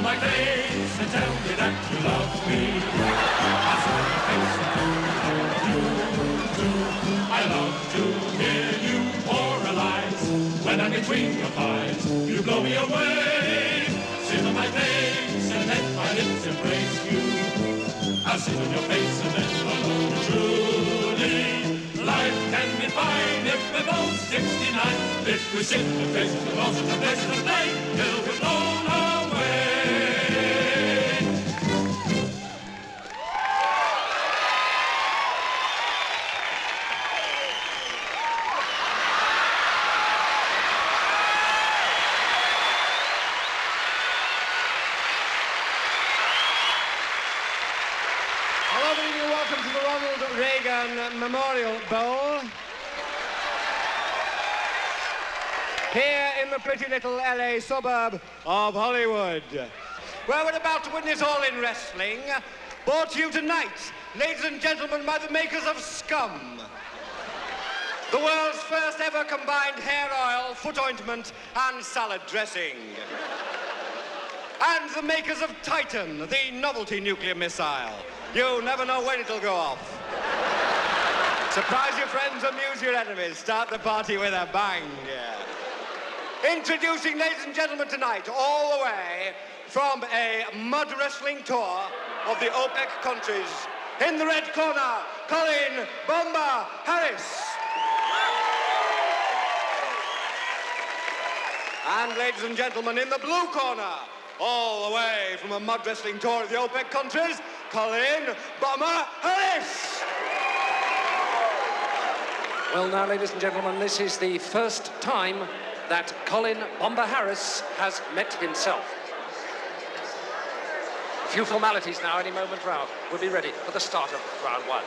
on my face and tell me that you love me. I saw your face and tell me I love to hear you moralize. When I'm between your thighs, you blow me away. Sit on my face and let my lips embrace you. I'll sit on your face and then I'll love you truly. Life can be fine if we're both 69. If we sit and face the lost and place to play till we're blown away. Welcome to the Ronald Reagan Memorial Bowl. Here in the pretty little LA suburb of Hollywood. Well, we're about to witness all in wrestling. Brought to you tonight, ladies and gentlemen, by the makers of Scum. The world's first ever combined hair oil, foot ointment, and salad dressing. And the makers of Titan, the novelty nuclear missile. You never know when it'll go off. Surprise your friends, amuse your enemies. Start the party with a bang. Introducing, ladies and gentlemen, tonight, all the way from a mud wrestling tour of the OPEC countries. In the red corner, Colin Bomba Harris. And ladies and gentlemen, in the blue corner, all the way from a mud wrestling tour of the OPEC countries, Colin Bomba Harris. Well, now, ladies and gentlemen, this is the first time that Colin Bomba Harris has met himself. A few formalities now, any moment round. We'll be ready for the start of round one.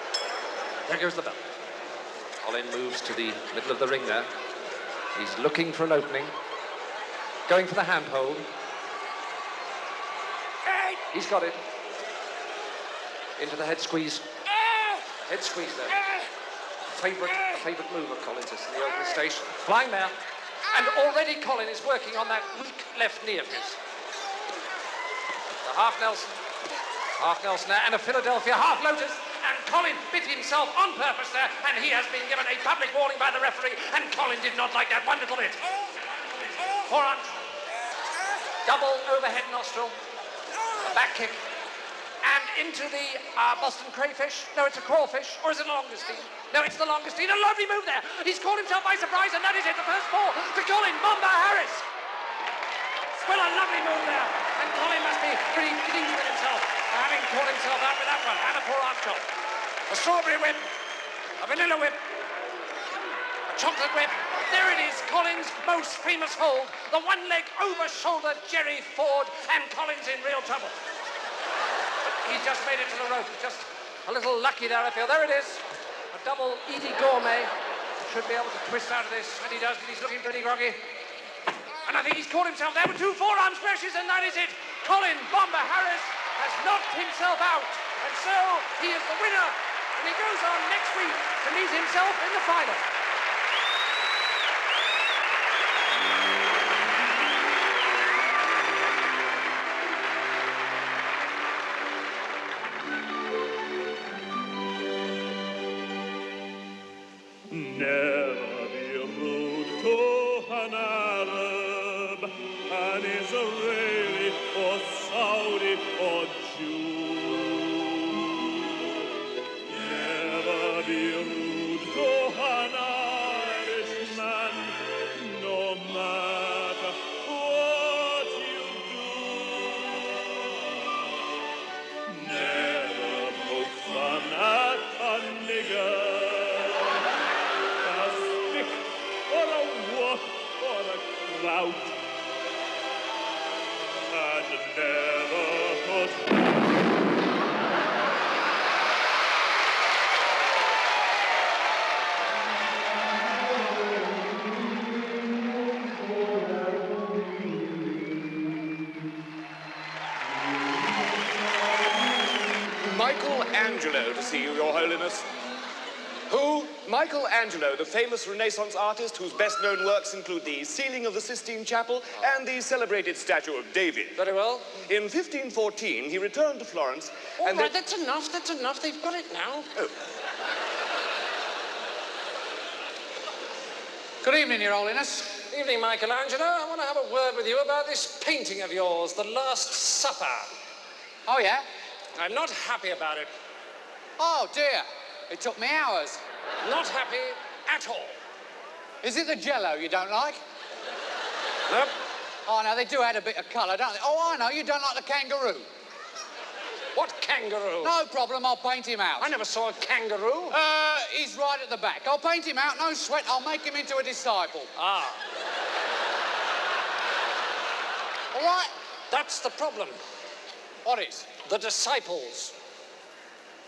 There goes the bell. Colin moves to the middle of the ring there. He's looking for an opening. Going for the handhold. He's got it. Into the head squeeze. The head squeeze there. Favourite move of Colin's in the opening station. Flying there. And already Colin is working on that weak left knee of his. The half Nelson there, and a Philadelphia half Lotus. And Colin bit himself on purpose there, and he has been given a public warning by the referee, and Colin did not like that one little bit. Forearm. Double overhead nostril. A back kick. And into the Boston crayfish. No, it's a crawfish. Or is it a longestine? No, it's the longestine. A lovely move there. He's caught himself by surprise, and that is it. The first fall to Colin Bomba Harris. Well, a lovely move there. And Colin must be pretty pleased with himself for having caught himself out with that one. And a forearm chop. A strawberry whip. A vanilla whip. A chocolate whip. There it is, Colin's most famous hold. The one-leg over-shoulder Jerry Ford. And Colin's in real trouble. He's just made it to the rope. Just a little lucky there, I feel. There it is. A double Edie Gourmet. Should be able to twist out of this. And he does, but he's looking pretty groggy. And I think he's caught himself there with two forearm smashes, and that is it. Colin Bomba Harris has knocked himself out. And so he is the winner. And he goes on next week to meet himself in the final. Never be rude to an Arab, an Israeli or Saudi or Jew. Never be rude to an Irishman, no matter what you do. Never poke fun at a nigger. Out and never put. Michelangelo to see you, Your Holiness. Who? Michelangelo, the famous Renaissance artist whose best-known works include the ceiling of the Sistine Chapel and the celebrated statue of David. Very well. In 1514, he returned to Florence All and right, that's enough. They've got it now. Oh. Good evening, Your Holiness. Evening, Michelangelo. I want to have a word with you about this painting of yours, The Last Supper. Oh, yeah? I'm not happy about it. Oh, dear. It took me hours. Not happy at all. Is it the Jell-O you don't like? Nope. Oh, no, they do add a bit of colour, don't they? Oh, I know, you don't like the kangaroo. What kangaroo? No problem, I'll paint him out. I never saw a kangaroo. He's right at the back. I'll paint him out, no sweat. I'll make him into a disciple. Ah. All right? That's the problem. What is? The disciples.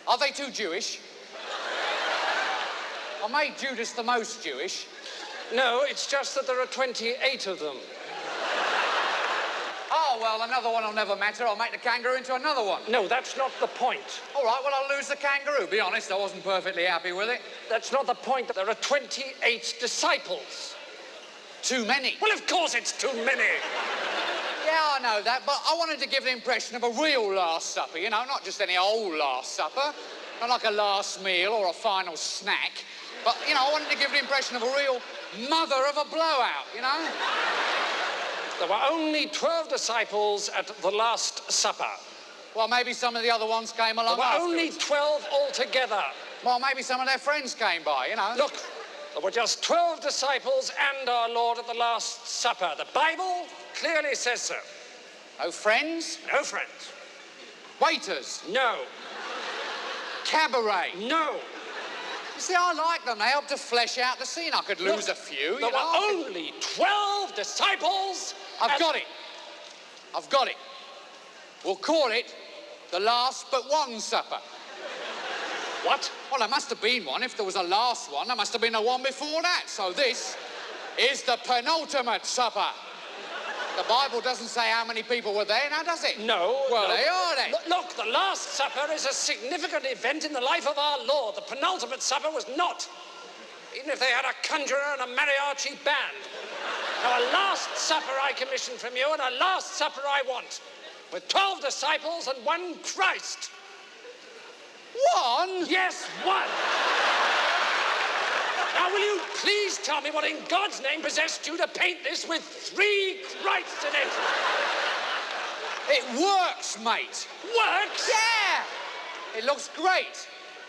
Are they too Jewish? I made Judas the most Jewish. No, it's just that there are 28 of them. Oh, well, another one will never matter. I'll make the kangaroo into another one. No, that's not the point. All right, well, I'll lose the kangaroo. Be honest, I wasn't perfectly happy with it. That's not the point. There are 28 disciples. Too many. Well, of course it's too many. Yeah, I know that, but I wanted to give the impression of a real Last Supper, you know, not just any old Last Supper, not like a last meal or a final snack, but, you know, I wanted to give the impression of a real mother of a blowout, you know? There were only 12 disciples at the Last Supper. Well, maybe some of the other ones came along There were afterwards. only 12 altogether. Well, maybe some of their friends came by, you know? Look, there were just 12 disciples and our Lord at the Last Supper. The Bible clearly says so. No friends? No friends. Waiters? No. Cabaret? No. You see, I like them. They help to flesh out the scene. I could lose Look, a few, There you know? were only 12 disciples. I've got it. I've got it. We'll call it the Last But One Supper. What? Well, there must have been one. If there was a last one, there must have been a one before that. So this is the penultimate supper. The Bible doesn't say how many people were there, now does it? No. Well, no. they are then. Look, the Last Supper is a significant event in the life of our Lord. The penultimate supper was not. Even if they had a conjurer and a mariachi band. Now, a Last Supper I commission from you, and a Last Supper I want. With 12 disciples and one Christ. One? Yes, one. Now, will you please tell me what in God's name possessed you to paint this with 3 Christs in it? It works, mate. Works? Yeah! It looks great.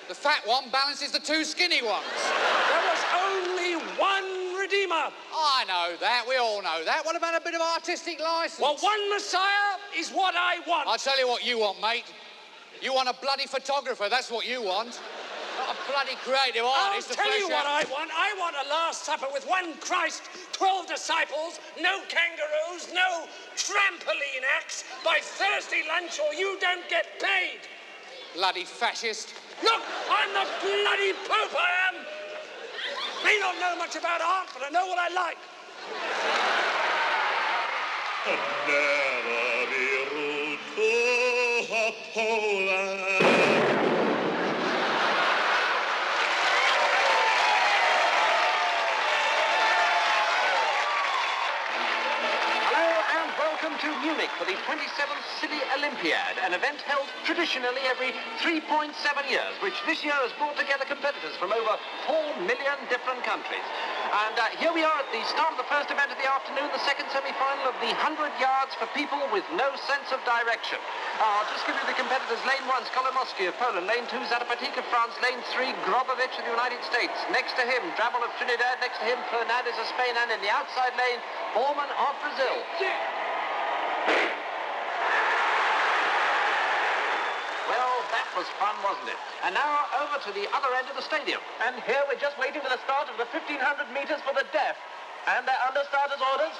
The fat one balances the 2 skinny ones. There was only one Redeemer. I know that. We all know that. What about a bit of artistic license? Well, one Messiah is what I want. I'll tell you what you want, mate. You want a bloody photographer. That's what you want. Not a bloody creative I'll artist. tell you what I want. I want a Last Supper with one Christ, 12 disciples, no kangaroos, no trampoline acts. By Thursday lunch or you don't get paid. Bloody fascist. Look, I'm the bloody Pope, I am. May not know much about art, but I know what I like. Never be rude to a Poland. Welcome to Munich for the 27th City Olympiad, an event held traditionally every 3.7 years, which this year has brought together competitors from over 4 million different countries. And here we are at the start of the first event of the afternoon, the second semi-final of the 100 yards for people with no sense of direction. I'll just give you the competitors. Lane 1, Skolomoski of Poland. Lane 2, Zarapatik of France. Lane 3, Grobovich of the United States. Next to him, Drabble of Trinidad. Next to him, Fernandez of Spain. And in the outside lane, Borman of Brazil. Well, that was fun, wasn't it? And now over to the other end of the stadium. And here we're just waiting for the start of the 1,500 meters for the deaf. And they're under starters' orders.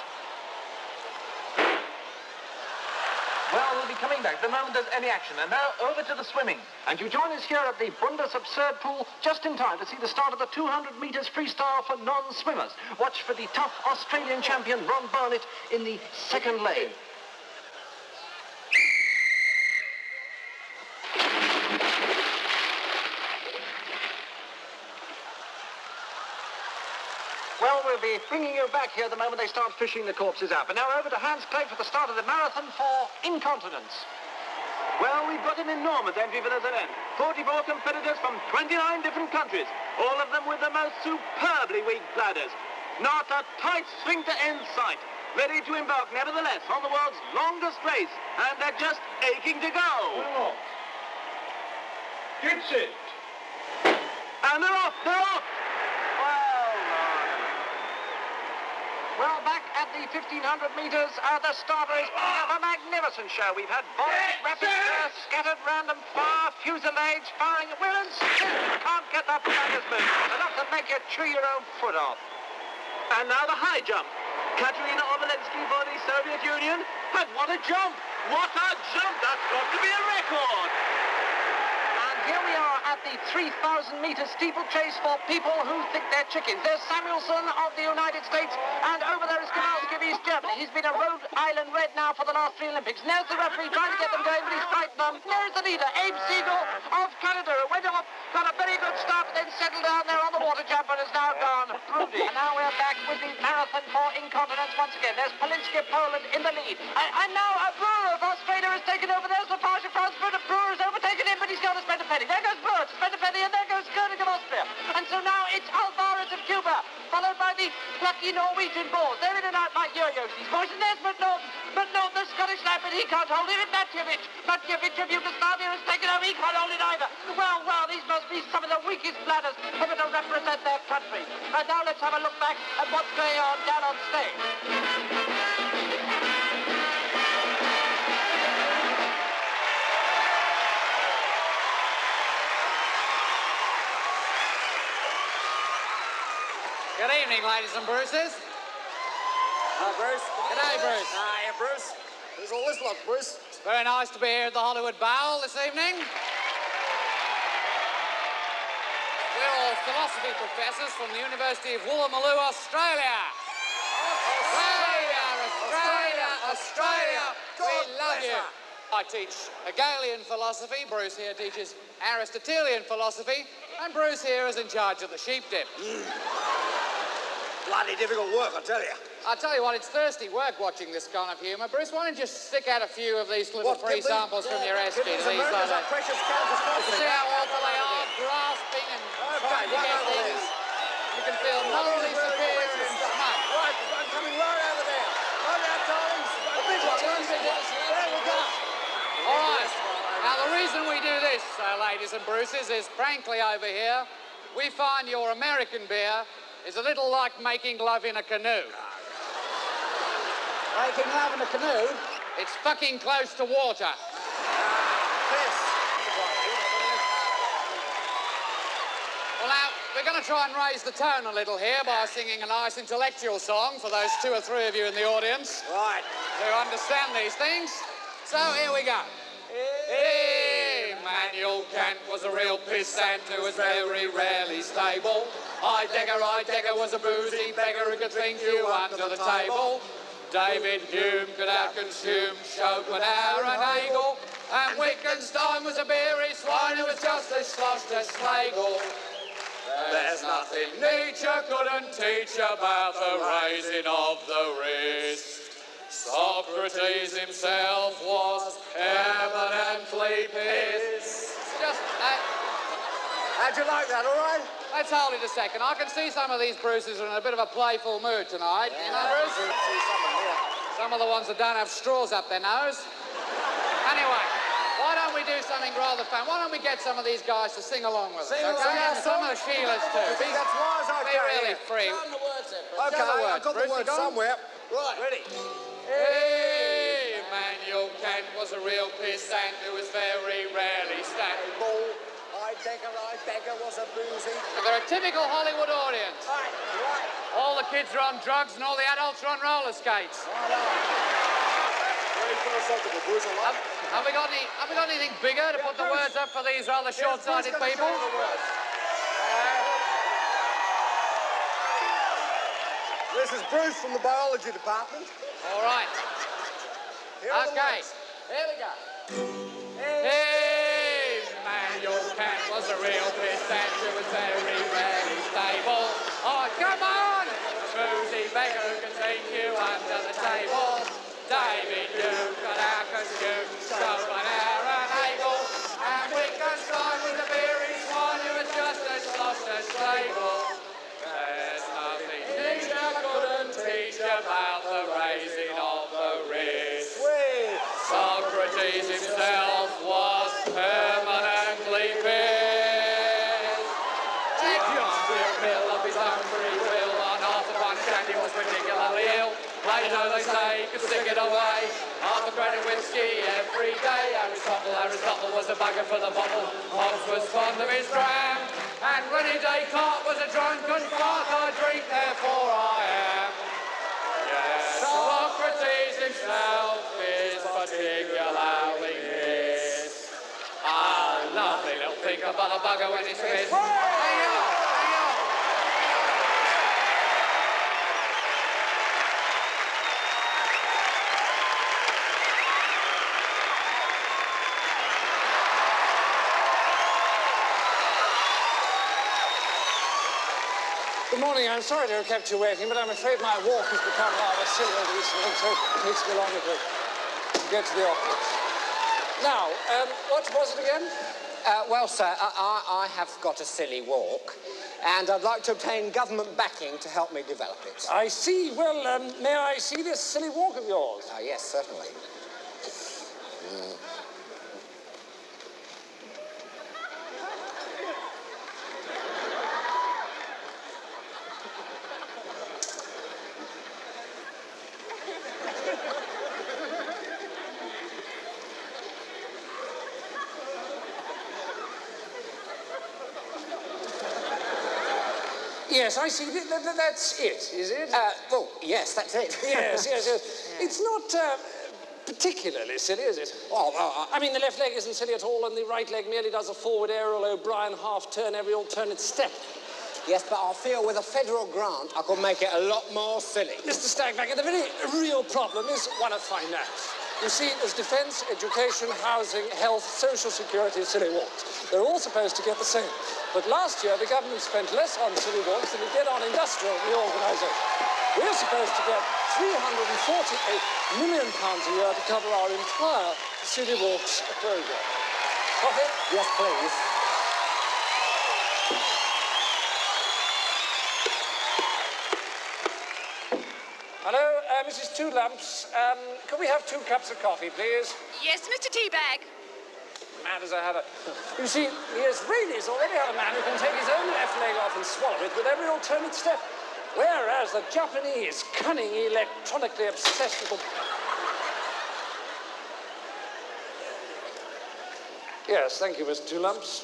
Well, we'll be coming back the moment there's any action. And now over to the swimming. And you join us here at the Bundes Absurd Pool just in time to see the start of the 200 meters freestyle for non-swimmers. Watch for the tough Australian champion Ron Barnett in the second lane. will be bringing you back here the moment they start fishing the corpses out. But now over to Hans Clegg for the start of the marathon for incontinence. Well, we've got an enormous entry for this event. 44 competitors from 29 different countries, all of them with the most superbly weak bladders. Not a tight sphincter in sight. Ready to embark, nevertheless, on the world's longest race, and they're just aching to go. Gets it. And they're off, Well, back at the 1,500 metres, the starter is putting up a magnificent show. We've had volleys, rapid fire, scattered random fire, fuselage, firing at Willens. Can't get that bladders moving. Enough to make you chew your own foot off. And now the high jump. Katerina Obolensky for the Soviet Union. And what a jump! What a jump! That's got to be a record! And here we are at the 3,000-metre steeplechase for people who think they're chickens. There's Samuelson of the United States, and over there is Kowalski of East Germany. He's been a Rhode Island Red now for the last 3 Olympics. There's the referee trying to get them going, but he's frightened them. There's the leader, Abe Siegel of Canada, who went off, got a very good start, then settled down there on the water jump and has now gone broody. And now we're back with the marathon for incontinence once again. There's Polinsky of Poland in the lead. And now a Brewer of Australia has taken over. There's Lepage of France, but Brewer has overtaken him, but he's got to spend a penny. There goes Brewer to spend a penny, and there goes Koenig of Austria. And so now it's Alvarez of Cuba, followed by the plucky Norwegian Bulls. They're in and out like yo-yos, these boys. And there's McNaughton, the Scottish lad, but he can't hold it. And Matjevich of Yugoslavia has taken over. He can't hold it either. Well, these must be some of the weakest bladders ever to represent their country. And now let's have a look back at what's going on down on stage. Good evening, ladies and Bruces. Hi, Bruce. G'day, Bruce. Hiya, Bruce. Who's all this lot, Bruce? It's very nice to be here at the Hollywood Bowl this evening. We're all philosophy professors from the University of Woolloomooloo, Australia. Australia. We love you. I teach Hegelian philosophy. Bruce here teaches Aristotelian philosophy. And Bruce here is in charge of the sheep dip. Bloody difficult work, I tell you. I'll tell you what, it's thirsty work watching this kind of humour. Bruce, why don't you just stick out a few of these little free samples from your esky? These Americans are precious cows of You see how awful they are, grasping and trying to get things. You can feel morally superior and smug. Right, I'm coming right over there. Right now, darlings. There we go. All right. Now, the reason we do this, ladies and Bruces, is frankly over here, we find your American beer is a little like making love in a canoe. Making love in a canoe? It's fucking close to water. Well, now, we're going to try and raise the tone a little here by singing a nice intellectual song for those 2 or 3 of you in the audience. Right. Who understand these things. So, here we go. Immanuel Kant was a real pissant who was very rarely stable. Heidegger was a boozy beggar who could think you under the table. David Hume could out-consume Schopenhauer and Hegel. And Wittgenstein was a beery swine who was just as sloshed as Schlegel. There's nothing Nietzsche couldn't teach about the raising of the wrist. Socrates himself was eminently pissed. Just, How'd you like that, all right? let's hold it a second. I can see some of these Bruces are in a bit of a playful mood tonight. You know, Bruce? Some of the ones that don't have straws up their nose. Anyway, why don't we do something rather fun? Why don't we get some of these guys to sing along with us? Sing along, Okay? yeah, Some of the Sheilas too. Think that's wise, okay. Be really free. Okay, I've got the Bruce, words you got 'em? somewhere. Right. Ready. Immanuel Kant was a real pissant who was very rarely stable. Heidegger was a boozy. They're a typical Hollywood audience. Right. All the kids are on drugs and all the adults are on roller skates. Very philosophical, Bruce. I like it. Have we got anything bigger to put the words up for these rather short-sighted people? This is Bruce from the biology department. All right. Here are the Okay. words. Here we go. Immanuel Kant was a real pissant who was very rarely stable. Oh, come on! Boozy beggar who can take you under the table. David Duke and Alcus Duke, Stolen Aaron Hagel. And Wittgenstein was a beery swan who was just as lost as stable. There's nothing teacher couldn't teach about the raising of the wrist. Socrates himself was permanently pissed. He just the pill of his own free will on half of one and he was particularly ill. Plato, they say, could stick it away. Half a credit whiskey every day. Aristotle was a bugger for the bottle. Hobbes was fond of his dram. And René Descartes was a drunken fart. I drink, therefore I am. Yes, Socrates himself is particularly pissed. Ah, lovely little thinker, but a bugger when he's pissed. Good morning. I'm sorry to have kept you waiting, but I'm afraid my walk has become rather silly recently, so it takes me longer to get to the office. Now, what was it again? Well, sir, I have got a silly walk, and I'd like to obtain government backing to help me develop it. I see. Well, may I see this silly walk of yours? Yes, certainly. Yes, I see. That's it, is it? Well, yes, that's it. Yes. It's not particularly silly, is it? I mean, the left leg isn't silly at all, and the right leg merely does a forward Errol O'Brien half-turn every alternate step. Yes, but I feel with a federal grant, I could make it a lot more silly. Mr. Stagbacker, the very real problem is one of finance. You see, there's defence, education, housing, health, social security, silly walks. They're all supposed to get the same. But last year, the government spent less on silly walks than it did on industrial reorganisation. We're supposed to get £348 million a year to cover our entire silly walks programme. Coffee? Yes, please. Hello, Mrs. Two Lumps. Could we have 2 cups of coffee, please? Yes, Mr. Teabag. Mad as a hatter. You see, the Israelis already have a man who can take his own left leg off and swallow it with every alternate step. Whereas the Japanese, cunning, electronically obsessed little... Yes, thank you, Mr. Two Lumps.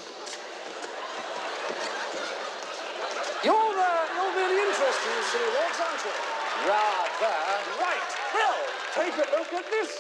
You're really interested in silly walks, aren't you? Rather. Right. Well, take a look at this.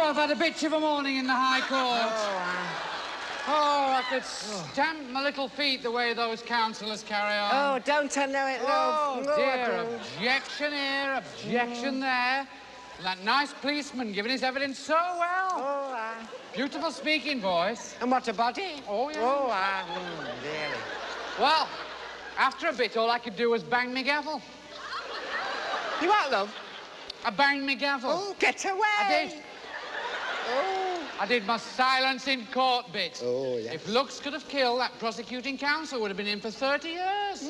I've had a bitch of a morning in the High Court. I could stamp my little feet the way those councillors carry on. Oh, don't I know it, love? Oh, dear. Objection here, objection there. And that nice policeman giving his evidence so well. Beautiful speaking voice. And what a body. Oh, yeah. Really. Well, after a bit, all I could do was bang me gavel. You what, love? I banged me gavel. Oh, get away. I did. Oh. I did my silence in court bit. Oh, yes. If looks could have killed, that prosecuting counsel would have been in for 30 years.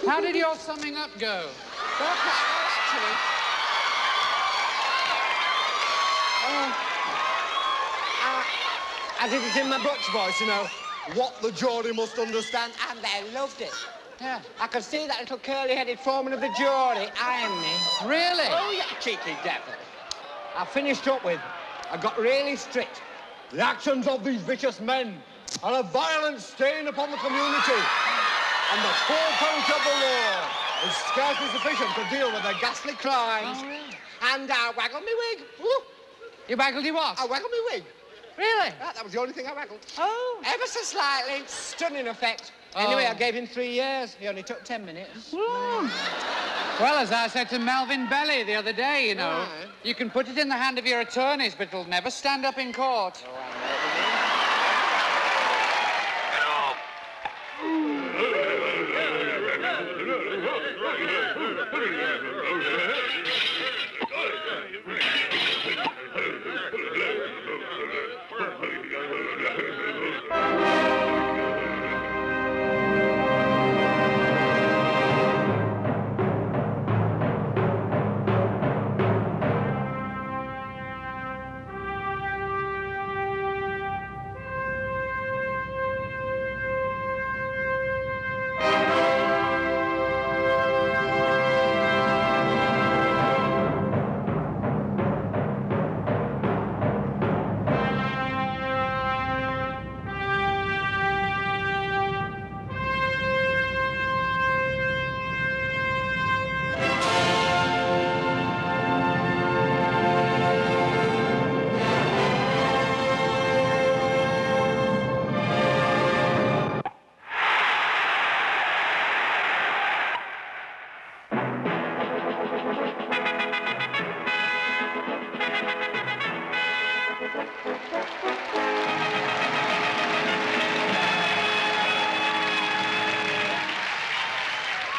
How did your summing up go? Actually. I did it in my Butch voice, you know. What the jury must understand, and they loved it. Yeah. I could see that little curly-headed foreman of the jury eyeing me. Really? Oh, yeah, cheeky devil. I finished up with, I got really strict. The actions of these vicious men are a violent stain upon the community, and the full punch of the law is scarcely sufficient to deal with their ghastly crimes. Oh, really? And I waggled me wig. Woo. You waggled your what? I waggled me wig. Really? That was the only thing I waggled. Oh. Ever so slightly. Stunning effect. Oh. Anyway, I gave him 3 years. He only took 10 minutes. Well, as I said to Melvin Belly the other day, you know, Right. you can put it in the hand of your attorneys, but it'll never stand up in court.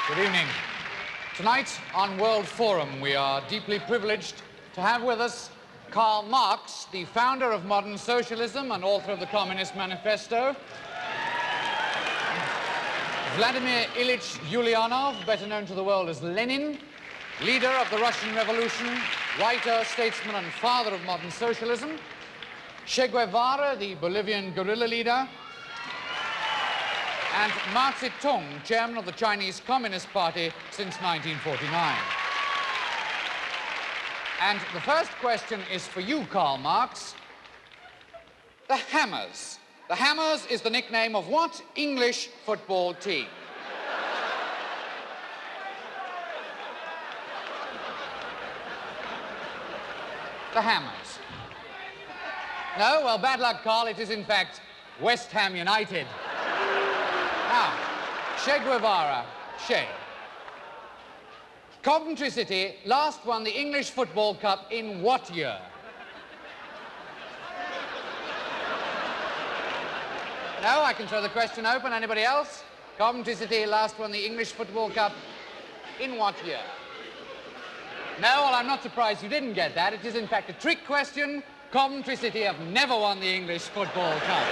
Good evening. Tonight on World Forum, we are deeply privileged to have with us Karl Marx, the founder of modern socialism and author of the Communist Manifesto, Vladimir Ilyich Ulyanov, better known to the world as Lenin, leader of the Russian Revolution, writer, statesman, and father of modern socialism, Che Guevara, the Bolivian guerrilla leader, and Mao Zedong, chairman of the Chinese Communist Party since 1949. And the first question is for you, Karl Marx. The Hammers. The Hammers is the nickname of what English football team? The Hammers. No? Well, bad luck, Karl. It is, in fact, West Ham United. Now, Che Guevara, Che. Coventry City last won the English Football Cup in what year? No, I can throw the question open. Anybody else? Coventry City last won the English Football Cup in what year? No, well, I'm not surprised you didn't get that. It is, in fact, a trick question. Coventry City have never won the English Football Cup.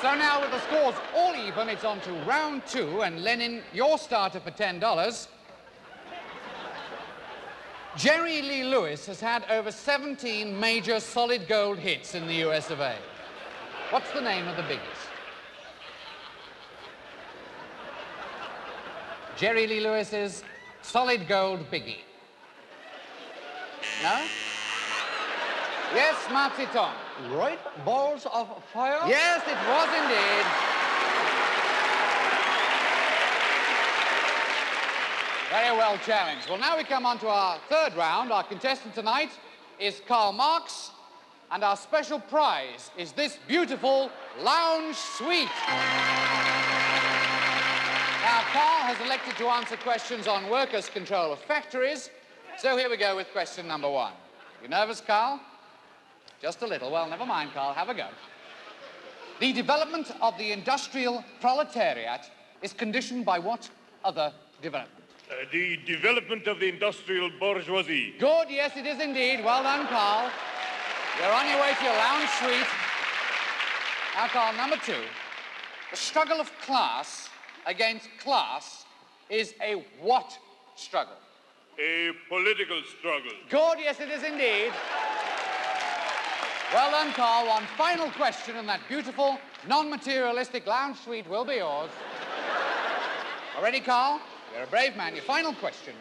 So now, with the scores all even, it's on to round two, and Lenin, your starter for $10. Jerry Lee Lewis has had over 17 major solid gold hits in the US of A. What's the name of the biggest? Jerry Lee Lewis's solid gold biggie. No? Yes, Mao Zedong. Right? Balls of fire? Yes, it was indeed. Very well challenged. Well, now we come on to our third round. Our contestant tonight is Karl Marx, and our special prize is this beautiful lounge suite. Now, Karl has elected to answer questions on workers' control of factories, so here we go with question number one. You nervous, Karl? Just a little. Well, never mind, Karl. Have a go. The development of the industrial proletariat is conditioned by what other development? The development of the industrial bourgeoisie. Good, yes, it is indeed. Well done, Karl. You're on your way to your lounge suite. Now, Karl, number two. The struggle of class against class is a what struggle? A political struggle. Good, yes, it is indeed. Well done, Carl. One final question, and that beautiful, non-materialistic lounge suite will be yours. All ready, Carl? You're a brave man. Your final question.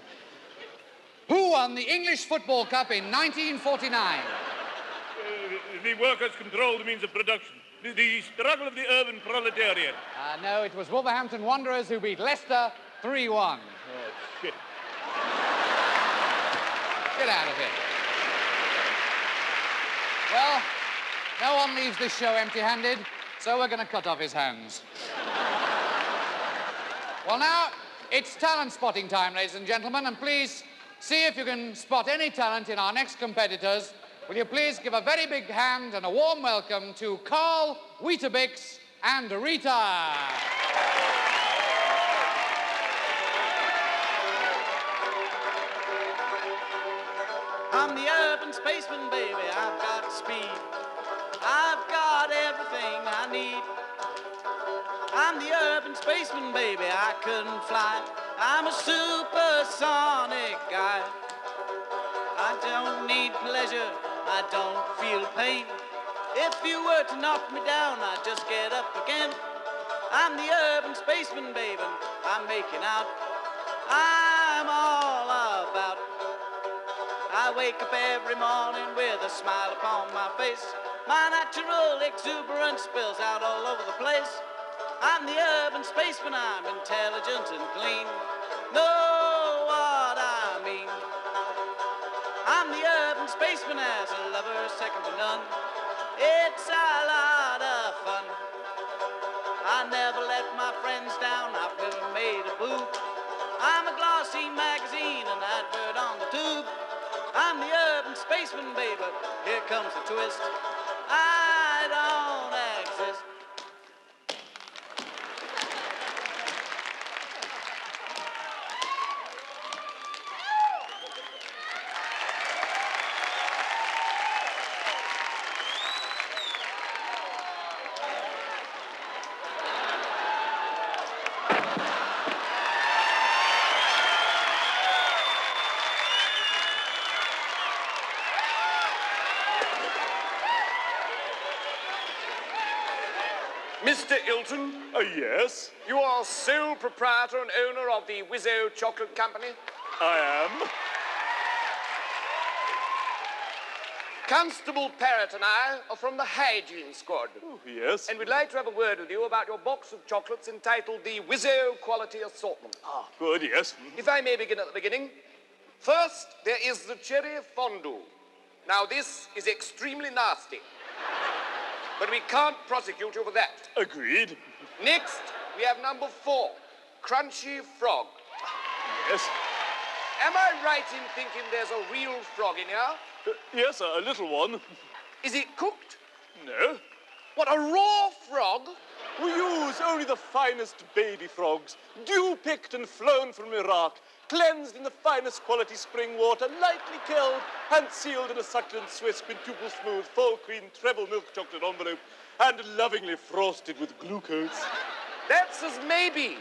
Who won the English Football Cup in 1949? The workers control the means of production. The struggle of the urban proletariat. No, it was Wolverhampton Wanderers who beat Leicester 3-1. Oh, shit. Get out of here. Well, no one leaves this show empty-handed, so we're going to cut off his hands. Well, now, it's talent spotting time, ladies and gentlemen, and please see if you can spot any talent in our next competitors. Will you please give a very big hand and a warm welcome to Carl, Weetabix, and Rita. I'm the urban spaceman, baby. I've got speed. I've got everything I need. I'm the urban spaceman, baby. I couldn't fly. I'm a supersonic guy. I don't need pleasure. I don't feel pain. If you were to knock me down, I'd just get up again. I'm the urban spaceman, baby. I'm making out. I'm all about. I wake up every morning with a smile upon my face. My natural exuberance spills out all over the place. I'm the urban spaceman, I'm intelligent and clean. Know what I mean? I'm the urban spaceman, as a lover second to none. It's a lot of fun. I never let my friends down, I've never made a boo. I'm a glossy magazine, an advert on the tube. I'm the urban spaceman, baby. Here comes the twist. I don't exist. Mr. Ilton? Yes? You are sole proprietor and owner of the Wizzo Chocolate Company? I am. Constable Parrott and I are from the Hygiene Squad. Oh, yes? And we'd like to have a word with you about your box of chocolates entitled the Wizzo Quality Assortment. Ah, good, yes. If I may begin at the beginning. First, there is the cherry fondue. Now, this is extremely nasty. But we can't prosecute you for that. Agreed. Next, we have number 4, Crunchy Frog. Yes. Am I right in thinking there's a real frog in here? Yes, a little one. Is it cooked? No. What, a raw frog? We use only the finest baby frogs, dew-picked and flown from Iraq, cleansed in the finest quality spring water, lightly killed and sealed in a succulent Swiss quintuple smooth, full cream, treble milk chocolate envelope, and lovingly frosted with glucose. That says maybe,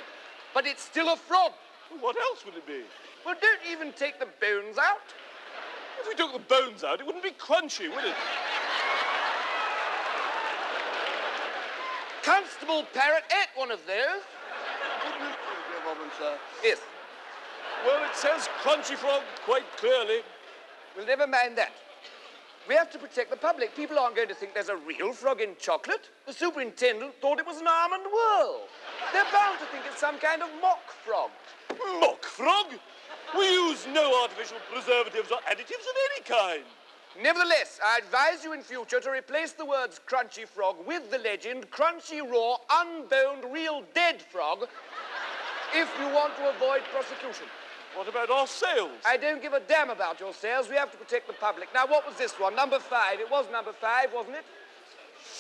but it's still a frog. What else would it be? Well, don't even take the bones out. If we took the bones out, it wouldn't be crunchy, would it? Constable Parrott ate one of those. Yes. Well, it says Crunchy Frog quite clearly. Well, never mind that. We have to protect the public. People aren't going to think there's a real frog in chocolate. The superintendent thought it was an almond whirl. They're bound to think it's some kind of mock frog. Mock frog? We use no artificial preservatives or additives of any kind. Nevertheless, I advise you in future to replace the words Crunchy Frog with the legend Crunchy Raw Unboned Real Dead Frog if you want to avoid prosecution. What about our sales? I don't give a damn about your sales. We have to protect the public. Now, what was this one? Number 5. It was number 5, wasn't it?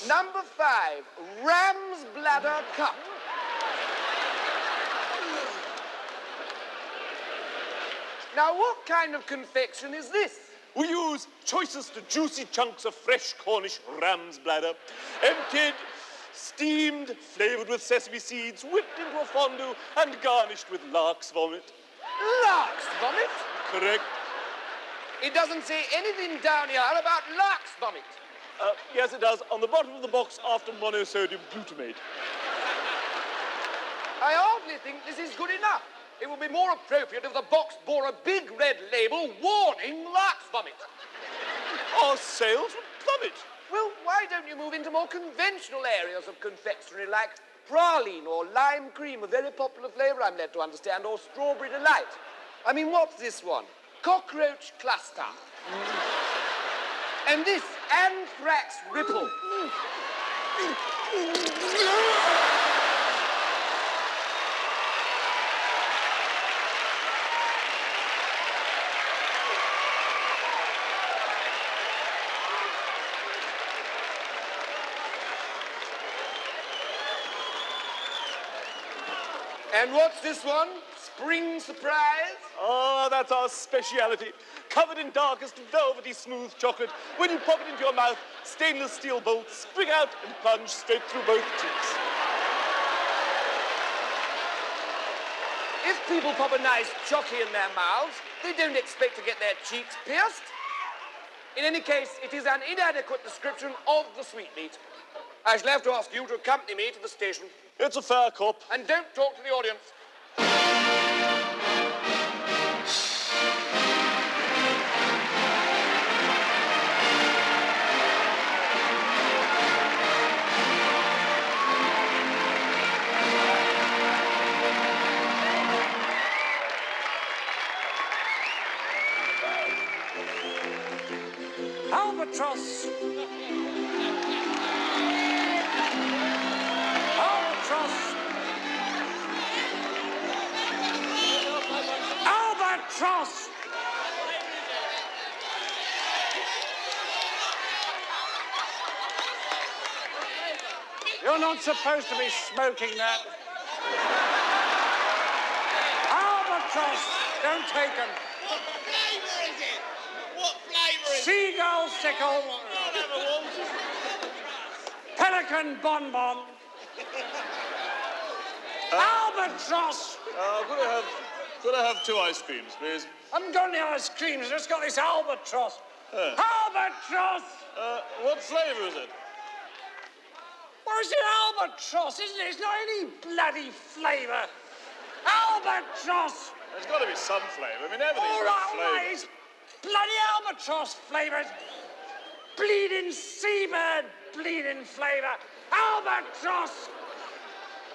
Number 5, Ram's Bladder Cup. Now, what kind of confection is this? We use choicest juicy chunks of fresh Cornish ram's bladder, emptied, steamed, flavoured with sesame seeds, whipped into a fondue, and garnished with lark's vomit. Lark's vomit? Correct. It doesn't say anything down here about lark's vomit. Yes, it does. On the bottom of the box after monosodium glutamate. I hardly think this is good enough. It would be more appropriate if the box bore a big red label warning lark's vomit. Our sales would plummet. Well, why don't you move into more conventional areas of confectionery like praline or lime cream, a very popular flavour, I'm led to understand, or strawberry delight? I mean, what's this one? Cockroach cluster. And this anthrax ripple. And what's this one? Spring surprise? Oh, that's our speciality. Covered in darkest velvety smooth chocolate. When you pop it into your mouth, stainless steel bolts spring out and plunge straight through both cheeks. If people pop a nice chocky in their mouths, they don't expect to get their cheeks pierced. In any case, it is an inadequate description of the sweetmeat. I shall have to ask you to accompany me to the station. It's a fair cop. And don't talk to the audience. Albatross. Albatross. Albatross. You're not supposed to be smoking that. Albatross. Don't take them. What flavour is it? What flavour is it? Seagull sickle. Pelican bonbon. Albatross. Could I have 2 ice creams, please? I haven't got any ice creams. I've just got this albatross. Albatross. What flavour is it? What is it, albatross, isn't it? It's not any bloody flavour. Albatross. There's got to be some flavour. I mean, everything's All got right, flavour. mate. Bloody albatross flavour. Bleeding seabird bleeding flavour. Albatross.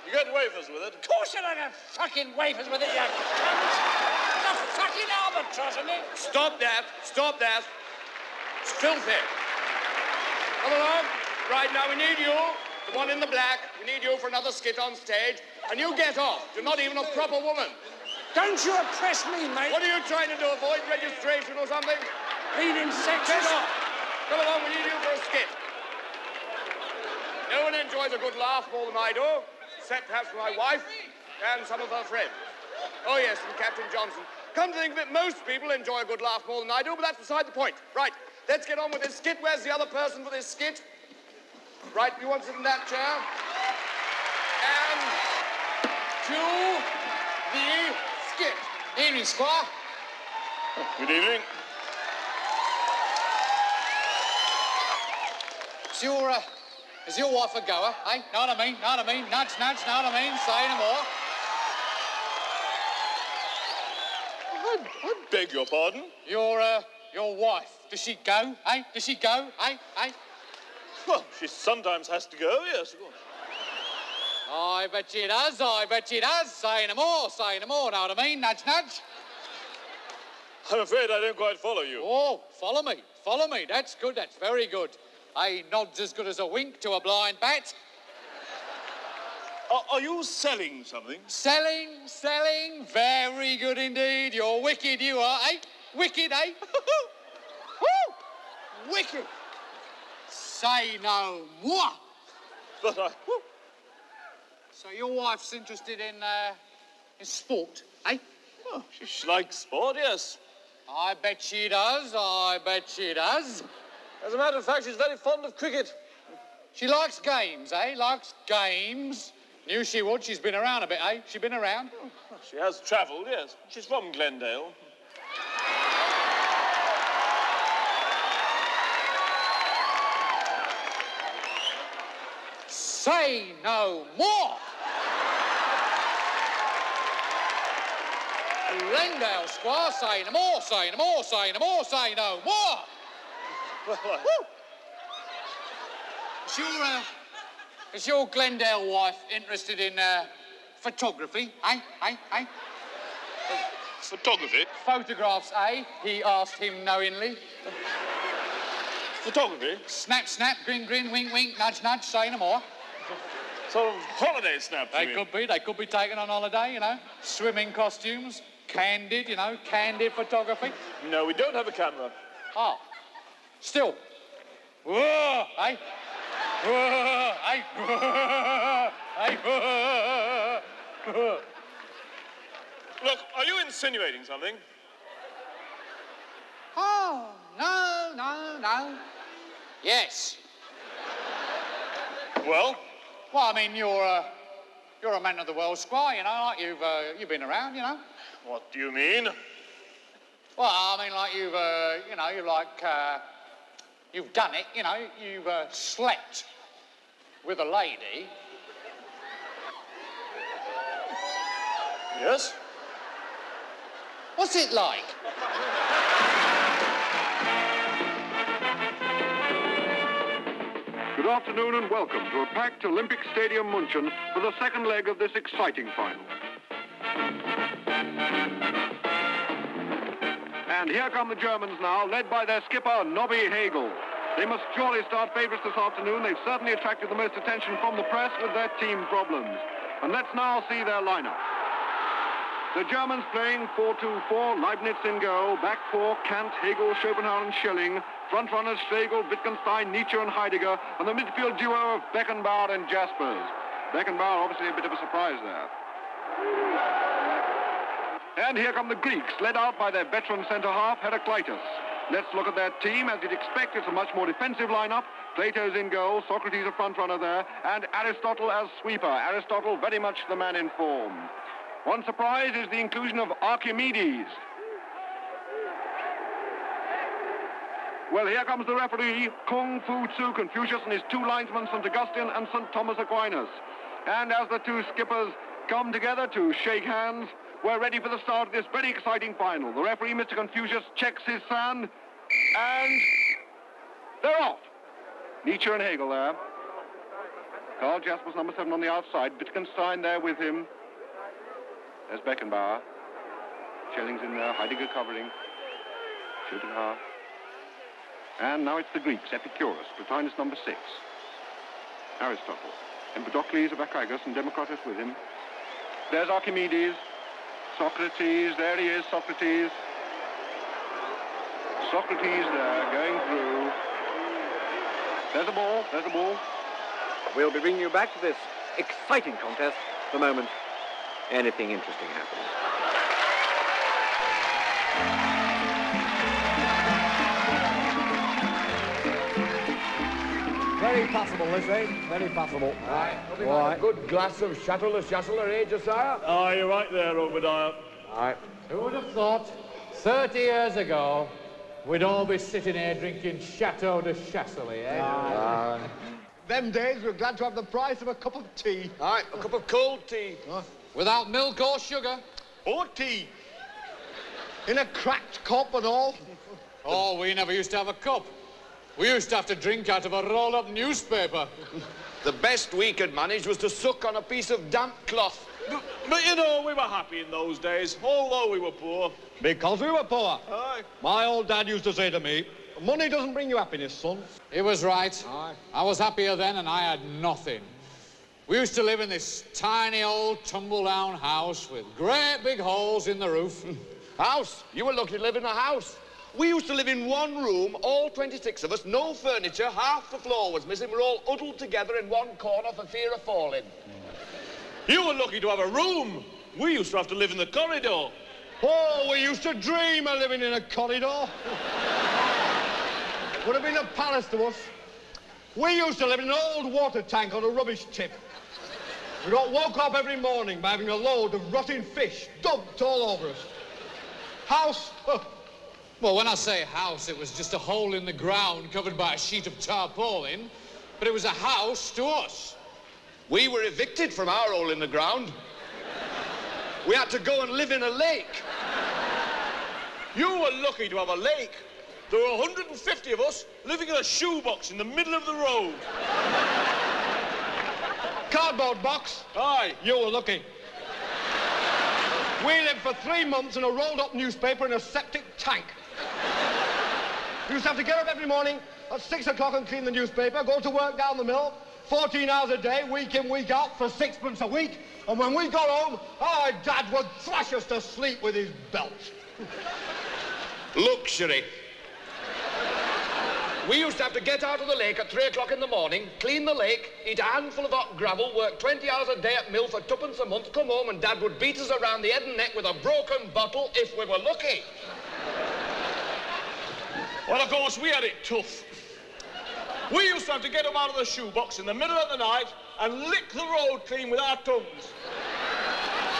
You get wafers with it? Of course you don't have fucking wafers with it, you cunt. It's a fucking albatross, isn't it? Stop that. Stop that. It's filthy. Come along. Right, now we need you, the one in the black. We need you for another skit on stage. And you get off. You're not even a proper woman. Don't you oppress me, mate. What are you trying to do, avoid registration or something? Bleeding sexist. Get off. Come along, we need you for a skit. No one enjoys a good laugh more than I do, except perhaps my wife and some of her friends. Oh, yes, and Captain Johnson. Come to think of it, most people enjoy a good laugh more than I do, but that's beside the point. Right, let's get on with this skit. Where's the other person for this skit? Right, you want to sit in that chair? And to the skit. Evening, Squire. Good evening. Is your wife a goer, eh? Know what I mean? Know what I mean? Nudge, nudge, know what I mean? Say no more. I beg your pardon? Your wife, does she go, eh? Does she go, eh? Eh? Well, she sometimes has to go, yes, of course. I bet she does, I bet she does. Say no more, know what I mean? Nudge, nudge. I'm afraid I don't quite follow you. Oh, follow me. That's good, that's very good. A nod's as good as a wink to a blind bat. Are you selling something? Selling, very good indeed. You're wicked, you are, eh? Wicked, eh? Woo! Wicked. Say no more. But I... So your wife's interested in sport, eh? Oh, she likes sport, yes. I bet she does, As a matter of fact, she's very fond of cricket. She likes games, eh? Likes games. Knew she would. She's been around a bit, eh? She been around? Oh, she has travelled, yes. She's from Glendale. Say no more. Glendale, Squire, say no more, say no more, say no more, say no more. Woo. Is your Glendale wife interested in photography? Eh? Photography? Photographs, eh? He asked him knowingly. Photography? Snap, snap, grin, grin, wink, wink, nudge, nudge, say no more. Sort of holiday snaps, They could be taken on holiday, you know. Swimming costumes, candid, you know, candid photography. No, we don't have a camera. Oh, still. Whoa, eh? Whoa, eh? Whoa, eh? Whoa. Look, are you insinuating something? Oh, no. Yes. Well? Well, I mean, you're a man of the world, Squire, you know, like you've been around, you know. What do you mean? Well, I mean, like you've done it, you know, you've slept with a lady. Yes? What's it like? Good afternoon and welcome to a packed Olympic Stadium München for the second leg of this exciting final. And here come the Germans now, led by their skipper, Nobby Hagel. They must surely start favourites this afternoon. They've certainly attracted the most attention from the press with their team problems. And let's now see their lineup. The Germans playing 4-2-4, Leibniz in goal, back four, Kant, Hegel, Schopenhauer and Schelling, front runners Schlegel, Wittgenstein, Nietzsche and Heidegger, and the midfield duo of Beckenbauer and Jaspers. Beckenbauer obviously a bit of a surprise there. And here come the Greeks, led out by their veteran centre-half, Heraclitus. Let's look at their team. As you'd expect, it's a much more defensive lineup. Plato's in goal, Socrates a front runner there, and Aristotle as sweeper. Aristotle very much the man in form. One surprise is the inclusion of Archimedes. Well, here comes the referee, Kung Fu Tzu Confucius and his two linesmen, St. Augustine and St. Thomas Aquinas. And as the two skippers come together to shake hands, we're ready for the start of this very exciting final. The referee, Mr. Confucius, checks his sand, and they're off. Nietzsche and Hegel there. Karl Jaspers, number 7 on the outside. Wittgenstein there with him. There's Beckenbauer. Schelling's in there, Heidegger covering. Schopenhauer. And now it's the Greeks, Epicurus, Plotinus number 6. Aristotle. Empedocles of Archigas and Democritus with him. There's Archimedes. Socrates, there he is, Socrates. Socrates there, going through. There's the ball. We'll be bringing you back to this exciting contest the moment anything interesting happens. Very possible, Lizzie. Very possible. All right. A good glass of Chateau Le Chasteler, eh, Josiah? Oh, you're right there, Obadiah. All right. Who would have thought 30 years ago we'd all be sitting here drinking Chateau de Chastelet, eh? Them days, we're glad to have the price of a cup of tea. All right, a cup of cold tea. Without milk or sugar. Or tea. In a cracked cup and all. Oh, we never used to have a cup. We used to have to drink out of a rolled-up newspaper. The best we could manage was to suck on a piece of damp cloth. But you know, we were happy in those days, although we were poor. Because we were poor. Aye. My old dad used to say to me, money doesn't bring you happiness, son. He was right. Aye. I was happier then and I had nothing. We used to live in this tiny old tumble-down house with great big holes in the roof. House? You were lucky to live in a house. We used to live in one room, all 26 of us, no furniture, half the floor was missing. We're all huddled together in one corner for fear of falling. You were lucky to have a room. We used to have to live in the corridor. Oh, we used to dream of living in a corridor. Would have been a palace to us. We used to live in an old water tank on a rubbish tip. We got woke up every morning by having a load of rotting fish dumped all over us. House? Well, when I say house, it was just a hole in the ground covered by a sheet of tarpaulin, but it was a house to us. We were evicted from our hole in the ground. We had to go and live in a lake. You were lucky to have a lake. There were 150 of us living in a shoebox in the middle of the road. Cardboard box? Aye. You were lucky. We lived for 3 months in a rolled-up newspaper in a septic tank. We used to have to get up every morning at 6 o'clock and clean the newspaper, go to work down the mill, 14 hours a day, week in, week out, for 6 a week. And when we got home, our dad would thrash us to sleep with his belt. Luxury. We used to have to get out of the lake at 3 o'clock in the morning, clean the lake, eat a handful of hot gravel, work 20 hours a day at mill for 2pence a month, come home and Dad would beat us around the head and neck with a broken bottle if we were lucky. Well, of course, we had it tough. We used to have to get them out of the shoebox in the middle of the night and lick the road clean with our tongues.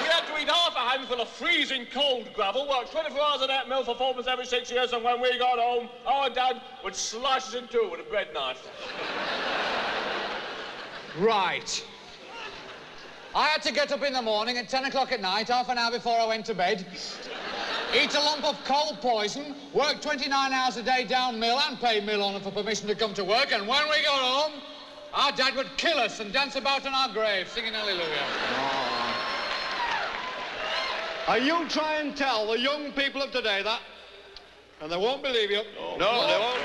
We had to eat half a handful of freezing cold gravel, work 24 hours a day at mill for 4pence every 6 years, and when we got home, our dad would slice us in two with a bread knife. Right. I had to get up in the morning at 10 o'clock at night, half an hour before I went to bed, eat a lump of cold poison, work 29 hours a day down mill and pay mill owner for permission to come to work, and when we got home, our dad would kill us and dance about in our grave, singing hallelujah. Are you trying to tell the young people of today that? And they won't believe you. No, they won't.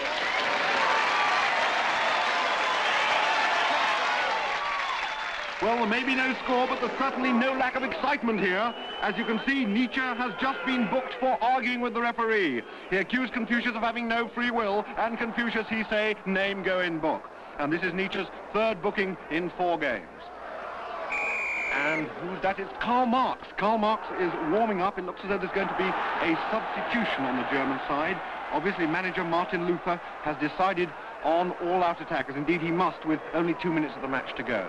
Well, there may be no score, but there's certainly no lack of excitement here. As you can see, Nietzsche has just been booked for arguing with the referee. He accused Confucius of having no free will, and Confucius, he say, name go in book. And this is Nietzsche's third booking in 4 games. And who's that? It's Karl Marx. Karl Marx is warming up. It looks as though there's going to be a substitution on the German side. Obviously, manager Martin Luther has decided on all-out attackers. Indeed, he must, with only 2 minutes of the match to go.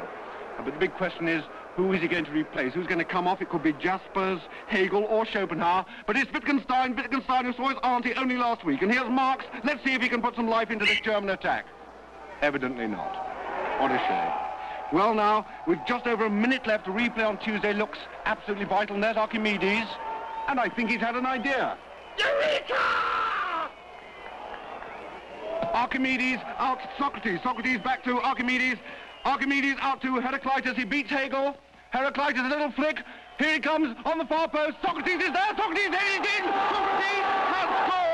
But the big question is, who is he going to replace? Who's going to come off? It could be Jaspers, Hegel, or Schopenhauer. But it's Wittgenstein who saw his auntie only last week. And here's Marx. Let's see if he can put some life into this German attack. Evidently not. What a shame. Well, now, with just over a minute left, the replay on Tuesday looks absolutely vital. And there's Archimedes, and I think he's had an idea. Eureka! Archimedes out Socrates. Socrates back to Archimedes. Archimedes out to Heraclitus. He beats Hegel. Heraclitus, a little flick. Here he comes on the far post. Socrates is there. Socrates is in. Socrates has scored.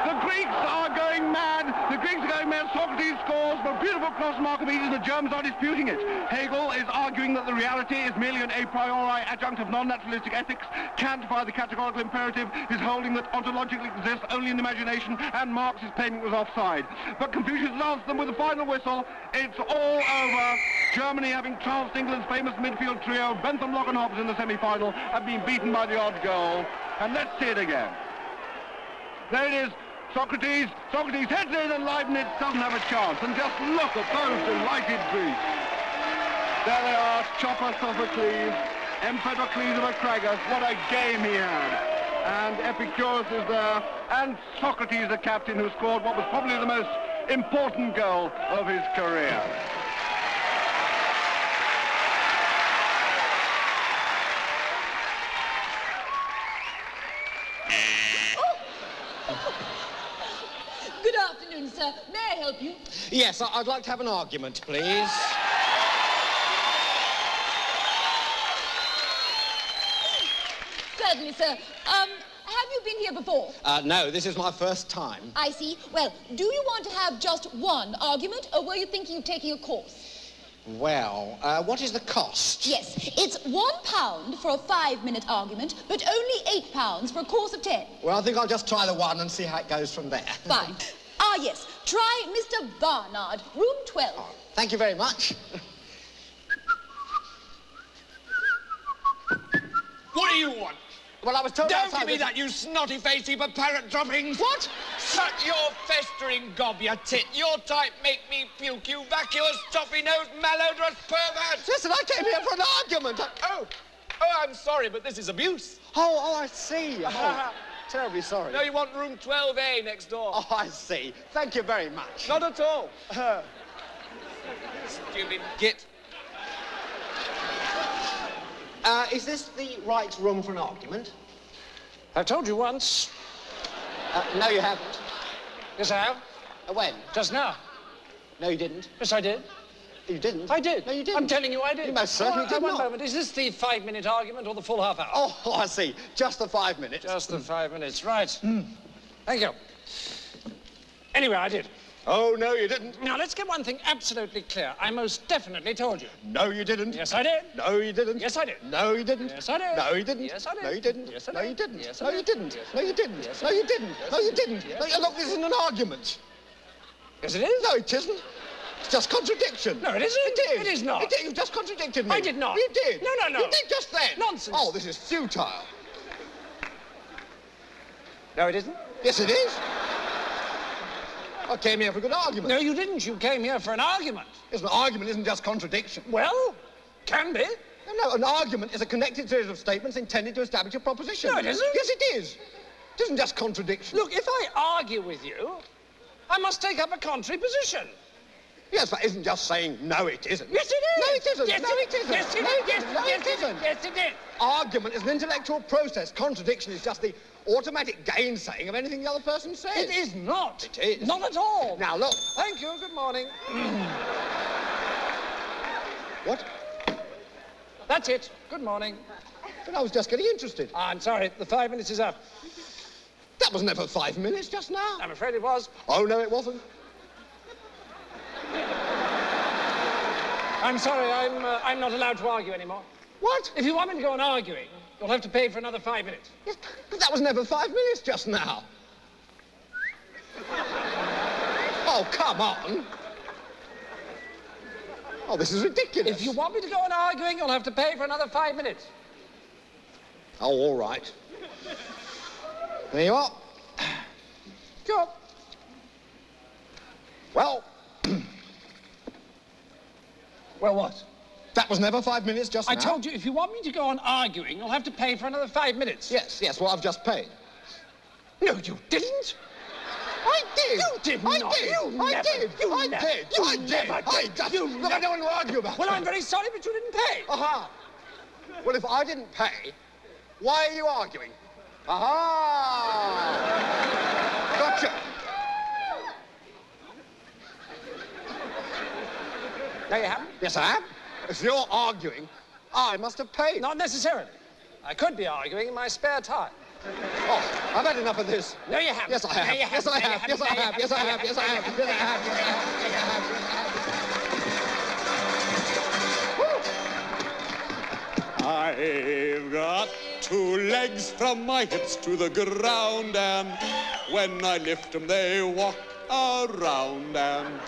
The Greeks are going mad. The Greeks are going mad. Socrates scores for a beautiful cross from Archimedes. The Germans are disputing it. Hegel is arguing that the reality is merely an a priori adjunct of non-naturalistic ethics. Kant, by the categorical imperative, is holding that ontologically exists only in the imagination, and Marx's payment was offside. But Confucius has answered them with a final whistle. It's all over. Germany, having trounced England's famous midfield trio, Bentham, Locke and Hobbes in the semi-final, have been beaten by the odd goal. And let's see it again. There it is. Socrates heads in, and Leibniz doesn't have a chance. And just look at those delighted Greeks. There they are, Chopper, Sophocles, Empedocles of Acragas. What a game he had. And Epicurus is there, and Socrates, the captain, who scored what was probably the most important goal of his career. Good afternoon, sir. May I help you? Yes, I'd like to have an argument, please. Certainly, sir. Have you been here before? No, this is my first time. I see. Well, do you want to have just one argument, or were you thinking of taking a course? Well, what is the cost? Yes, it's £1 for a 5-minute argument, but only £8 for a course of 10. Well, I think I'll just try the one and see how it goes from there. Fine. Ah, yes. Try Mr. Barnard, room 12. Oh, thank you very much. What do you want? Well, I was told Don't give me that, you snotty-faced heap of parrot droppings. What? Shut your festering gob, you tit. Your type make me puke, you vacuous, toffee-nosed, malodorous pervert. Listen, I came here for an argument. Oh, I'm sorry, but this is abuse. Oh, I see. Oh, terribly sorry. No, you want room 12A next door. Oh, I see. Thank you very much. Not at all. Stupid git. Is this the right room for an argument? I've told you once. No, you haven't. Yes, I have. When? Just now. No, you didn't. Yes, I did. You didn't? I did. No, you didn't. I'm telling you I did. You most certainly did One not. moment. Is this the 5-minute argument or the full half hour? Oh, I see. Just the 5 minutes. Just the 5 minutes. Right. Thank you. Anyway, I did. Oh, no, you didn't. Now, let's get one thing absolutely clear. I most definitely told you. No, you didn't. Yes, I did. No, you didn't. Yes, I did. No, you didn't. Yes, I did. No, you didn't. Yes, I did. No, you didn't. Yes, I No, did. you didn't. Yes, I No, you did. didn't. Yes, No, you didn't. Yes, No, I you did. didn't. Yes, No, I you did. didn't. Yes, No, I did. look, this isn't an argument. Yes, it is. No, it isn't. It's just contradiction. No, it isn't. It is. It is not. It is. You just contradicted me. I did not. You did. No, no, no. You did just then. Nonsense. Oh, this is futile. No, it isn't. Yes, it is. I came here for a good argument. No, you didn't. You came here for an argument. Yes, an argument isn't just contradiction. Well, can be. No, an argument is a connected series of statements intended to establish a proposition. No, it isn't. Yes, it is. It isn't just contradiction. Look, if I argue with you, I must take up a contrary position. Yes, but isn't just saying, no, it isn't. Yes, it is. No, it isn't. Yes, No, it it is. isn't. Yes, it No, is. it Yes, isn't. No, yes, it isn't. Yes, it is. Argument is an intellectual process. Contradiction is just the automatic gainsaying of anything the other person says. It is not. It is. Not at all. Now, look. Thank you. Good morning. What? That's it. Good morning. But I was just getting interested. I'm sorry. The 5 minutes is up. That was never 5 minutes just now. I'm afraid it was. Oh, no, it wasn't. I'm sorry. I'm not allowed to argue anymore. What? If you want me to go on arguing, you'll have to pay for another 5 minutes. Yes, but that was never 5 minutes just now. Oh, come on. Oh, this is ridiculous. If you want me to go on arguing, you'll have to pay for another 5 minutes. Oh, all right. There you are. Sure. Well, Well, what? that was never 5 minutes just now. I told you, if you want me to go on arguing, you'll have to pay for another 5 minutes. Yes, yes, well, I've just paid. No, you didn't. I did. You did I not. did. You I never. did. You I never. did. You I did. never I did. just, You look, I don't want to argue about Well, it. I'm very sorry, but you didn't pay. Aha. Well, if I didn't pay, why are you arguing? Aha. Gotcha. No, you haven't. Yes, I am. If you're arguing, I must have paid. Not necessarily. I could be arguing in my spare time. Oh, I've had enough of this. No, you haven't. Yes, I have. No, you Yes, I haven't. have. Yes, I have. Yes, I have. Yes, I have. Yes, I have. Yes, I have. I've got 2 legs from my hips to the ground, and when I lift them, they walk around, and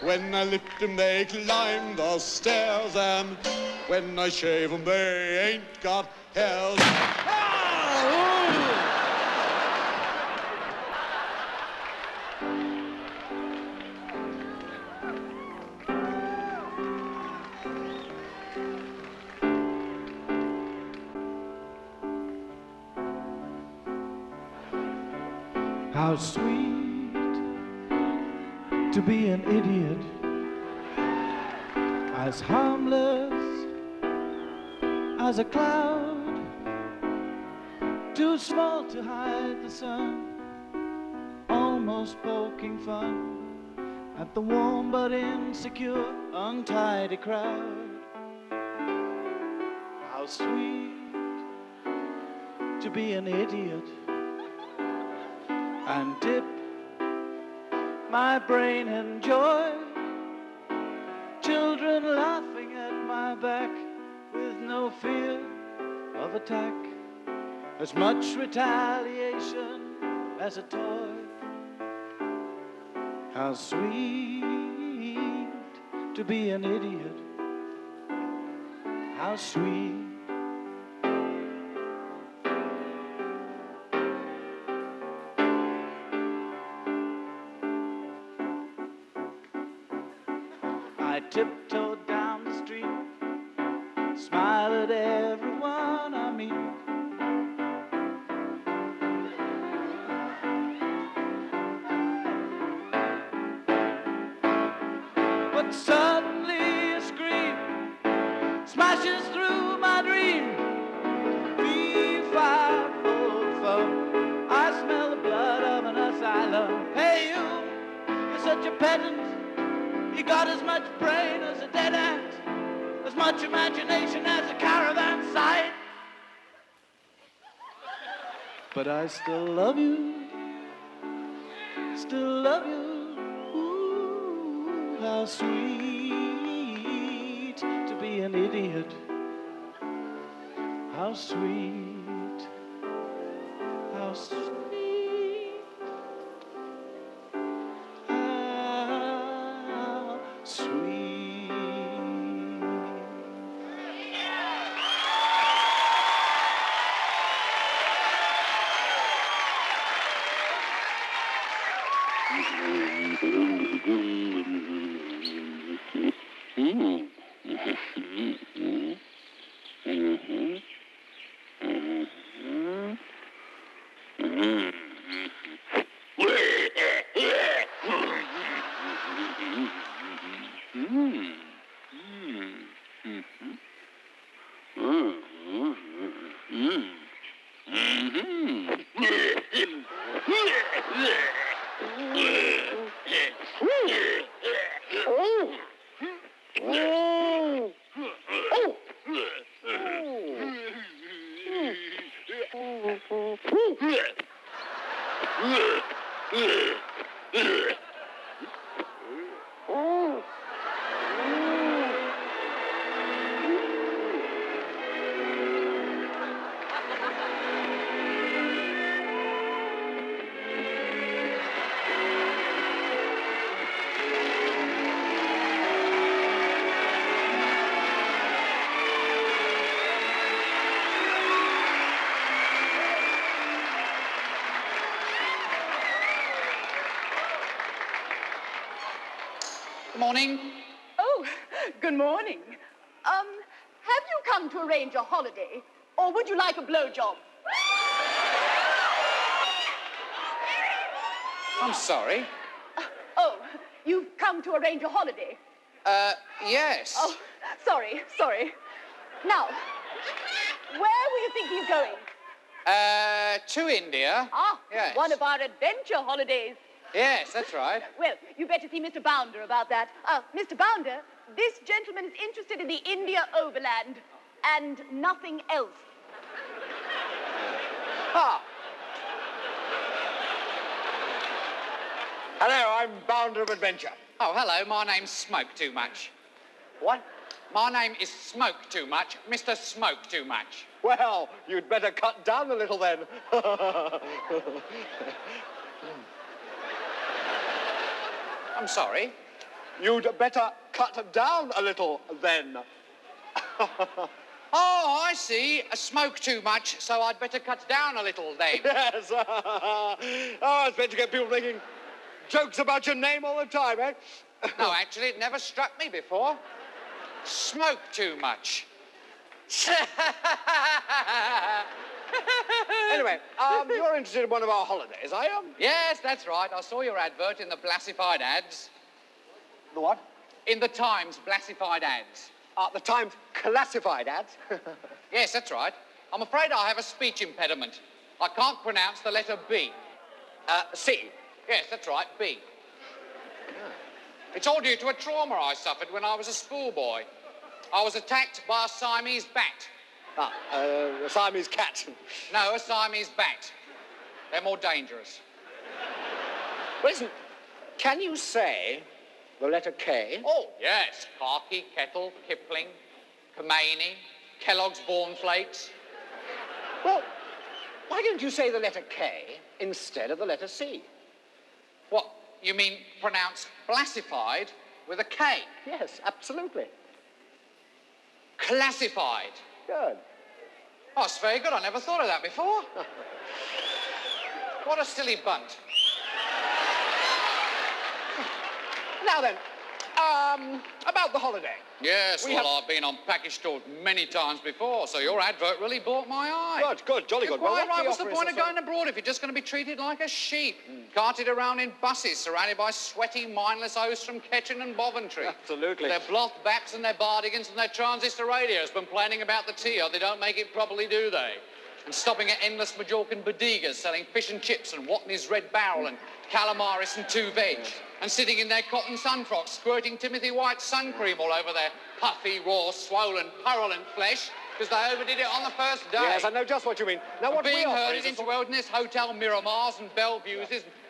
when I lift them, they climb the stairs, and when I shave them, they ain't got hairs. How sweet to be an idiot, as harmless as a cloud, too small to hide the sun, almost poking fun at the warm but insecure, untidy crowd. How sweet to be an idiot and dip my brain in joy, children laughing at my back with no fear of attack, as much retaliation as a toy. How sweet to be an idiot, how sweet. I tiptoed down the street, smile at everyone I meet. But suddenly a scream smashes through my dream. such a pedant. He got as much brain as a dead ant, as much imagination as a caravan sight. But I still love you, still love you. Ooh, how sweet to be an idiot. How sweet, how sweet, how sweet. Good morning. Oh, good morning. Have you come to arrange a holiday, or would you like a blowjob? I'm sorry. Oh, you've come to arrange a holiday? Yes. Oh, sorry. Now, where were you thinking of going? To India. Ah, Yes. one of our adventure holidays. Yes, that's right. Well, you better see Mr. Bounder about that. Mr. Bounder, this gentleman is interested in the India Overland and nothing else. Ah. Hello, I'm Bounder of Adventure. Oh, hello. My name's Smoke Too Much. What? My name is Smoke Too Much, Mr. Smoke Too Much. Well, you'd better cut down a little then. I'm sorry. You'd better cut down a little then. Oh, I see. I smoke too much, so I'd better cut down a little then. Yes. Oh, I expect to get people making jokes about your name all the time, eh? No, actually, it never struck me before. Smoke too much. Anyway, you're interested in one of our holidays, are you? Yes, that's right. I saw your advert in the Blassified ads. The what? In the Times Blassified ads. The Times classified ads? Yes, that's right. I'm afraid I have a speech impediment. I can't pronounce the letter B. C. Yes, that's right, B. It's all due to a trauma I suffered when I was a schoolboy. I was attacked by a Siamese bat. A Siamese cat. No, a Siamese bat. They're more dangerous. Listen, can you say the letter K? Oh, yes. Khaki, Kettle, Kipling, Khomeini, Kellogg's Born Flakes. Well, why don't you say the letter K instead of the letter C? What, you mean pronounce Blassified with a K? Yes, absolutely. Classified. Good. Oh, it's very good. I never thought of that before. What a silly bunt. Now then, about the holiday. Yes, I've been on package stores many times before, so your advert really bought my eye. Good, jolly good. You're quite Well, right. What's the point of going abroad if you're just going to be treated like a sheep? Carted around in buses, surrounded by sweaty, mindless hosts from Ketchen and Boventry. Absolutely. Their Bloth Baps and their Bardigans and their transistor radios complaining about the tea, or they don't make it properly, do they? and stopping at endless Majorcan bodegas selling fish and chips and Watney's Red Barrel and calamaris and two veg, and sitting in their cotton sun frocks squirting Timothy White sun cream all over their puffy, raw, swollen, purulent flesh because they overdid it on the first day. Yes, I know just what you mean. Now, what being we offer herded is a into wilderness hotel Miramars and Bellevues,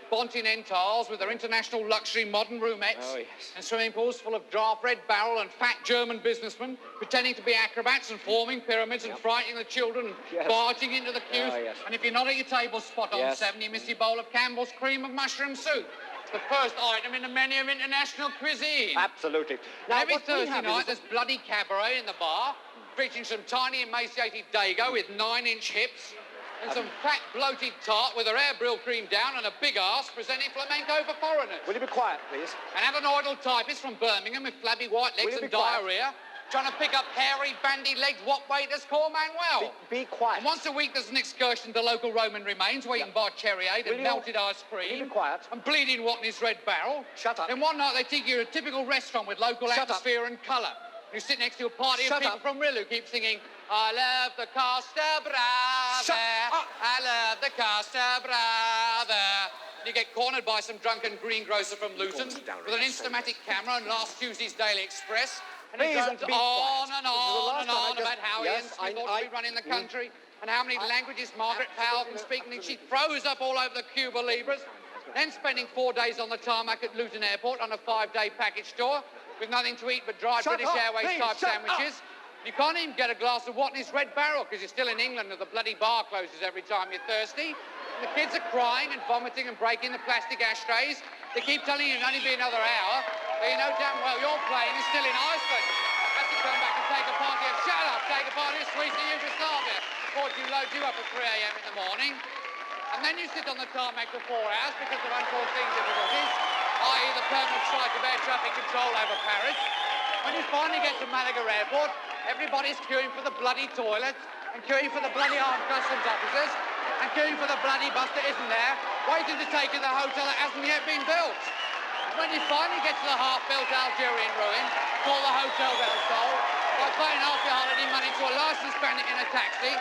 Continentals with their international luxury modern roomettes, Oh, yes. and swimming pools full of draft Red Barrel and fat German businessmen pretending to be acrobats and forming pyramids and frightening the children and Yes. barging into the queues. Oh, yes. And if you're not at your table spot on Yes. 7, you miss your bowl of Campbell's cream of mushroom soup. It's the first item in the menu of international cuisine. Absolutely. Now, every what we Thursday have is night, a- there's bloody cabaret in the bar, featuring some tiny emaciated dago with 9-inch hips, and some fat bloated tart with her hair brill cream down and a big arse presenting flamenco for foreigners. Will you be quiet, please? And have an idle typist from Birmingham with flabby white Will legs you and be quiet? diarrhea, trying to pick up hairy, bandy-legged what waiters call Manuel. Be quiet. And once a week, there's an excursion to local Roman remains where you can buy cherryade Will and you- melted ice cream. Will you be quiet? And bleeding Watney's Red Barrel. Shut up. Then one night, they take you to a typical restaurant with local Shut up. atmosphere and colour. You sit next to a party Shut of people up. from Rill who keep singing, I love the Costa Brava. Shut up. I love the Costa Brava. You get cornered by some drunken greengrocer from Luton with an Instamatic camera and last Tuesday's Daily Express. And he Please, goes be on quiet. and This is the on last and time I on just- about how Yes, Ian Smith ought to be running the country and how many languages Margaret Powell can speak, and then she throws up all over the Cuba Libras. Then spending 4 days on the tarmac at Luton Airport on a 5-day package tour with nothing to eat but dried Shut British up, Airways please, type shut sandwiches. You can't even get a glass of Watney's Red Barrel because you're still in England and the bloody bar closes every time you're thirsty. And the kids are crying and vomiting and breaking the plastic ashtrays. They keep telling you it'll only be another hour, but you know damn well your plane is still in Iceland. Have to come back and take a party of take a party of sweet Yugoslavia before you load you up at 3 a.m. in the morning. And then you sit on the tarmac for 4 hours because of unforeseen difficulties, i.e. the permanent strike of air traffic control over Paris. When you finally get to Malaga Airport, everybody's queuing for the bloody toilets and queuing for the bloody armed customs officers and queuing for the bloody bus that isn't there, waiting to take you to the hotel that hasn't yet been built. When you finally get to the half-built Algerian ruin, call the Hotel del Sol, by paying half your holiday money to a licensed bandit in a taxi,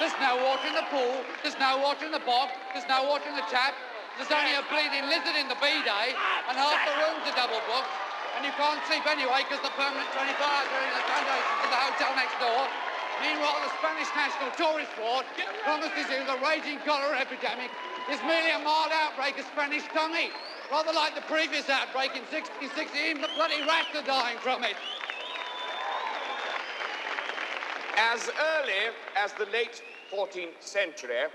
there's no water in the pool, there's no water in the bog, there's no water in the tap, there's only a bleeding lizard in the B-day, and half the rooms are double booked, and you can't sleep anyway because the permanent 25s are in the foundation to the hotel next door. Meanwhile, the Spanish National Tourist Board promises you the raging cholera epidemic is merely a mild outbreak of Spanish tongue-eat, rather like the previous outbreak in 1660, even the bloody rats are dying from it. As early as the late 14th century,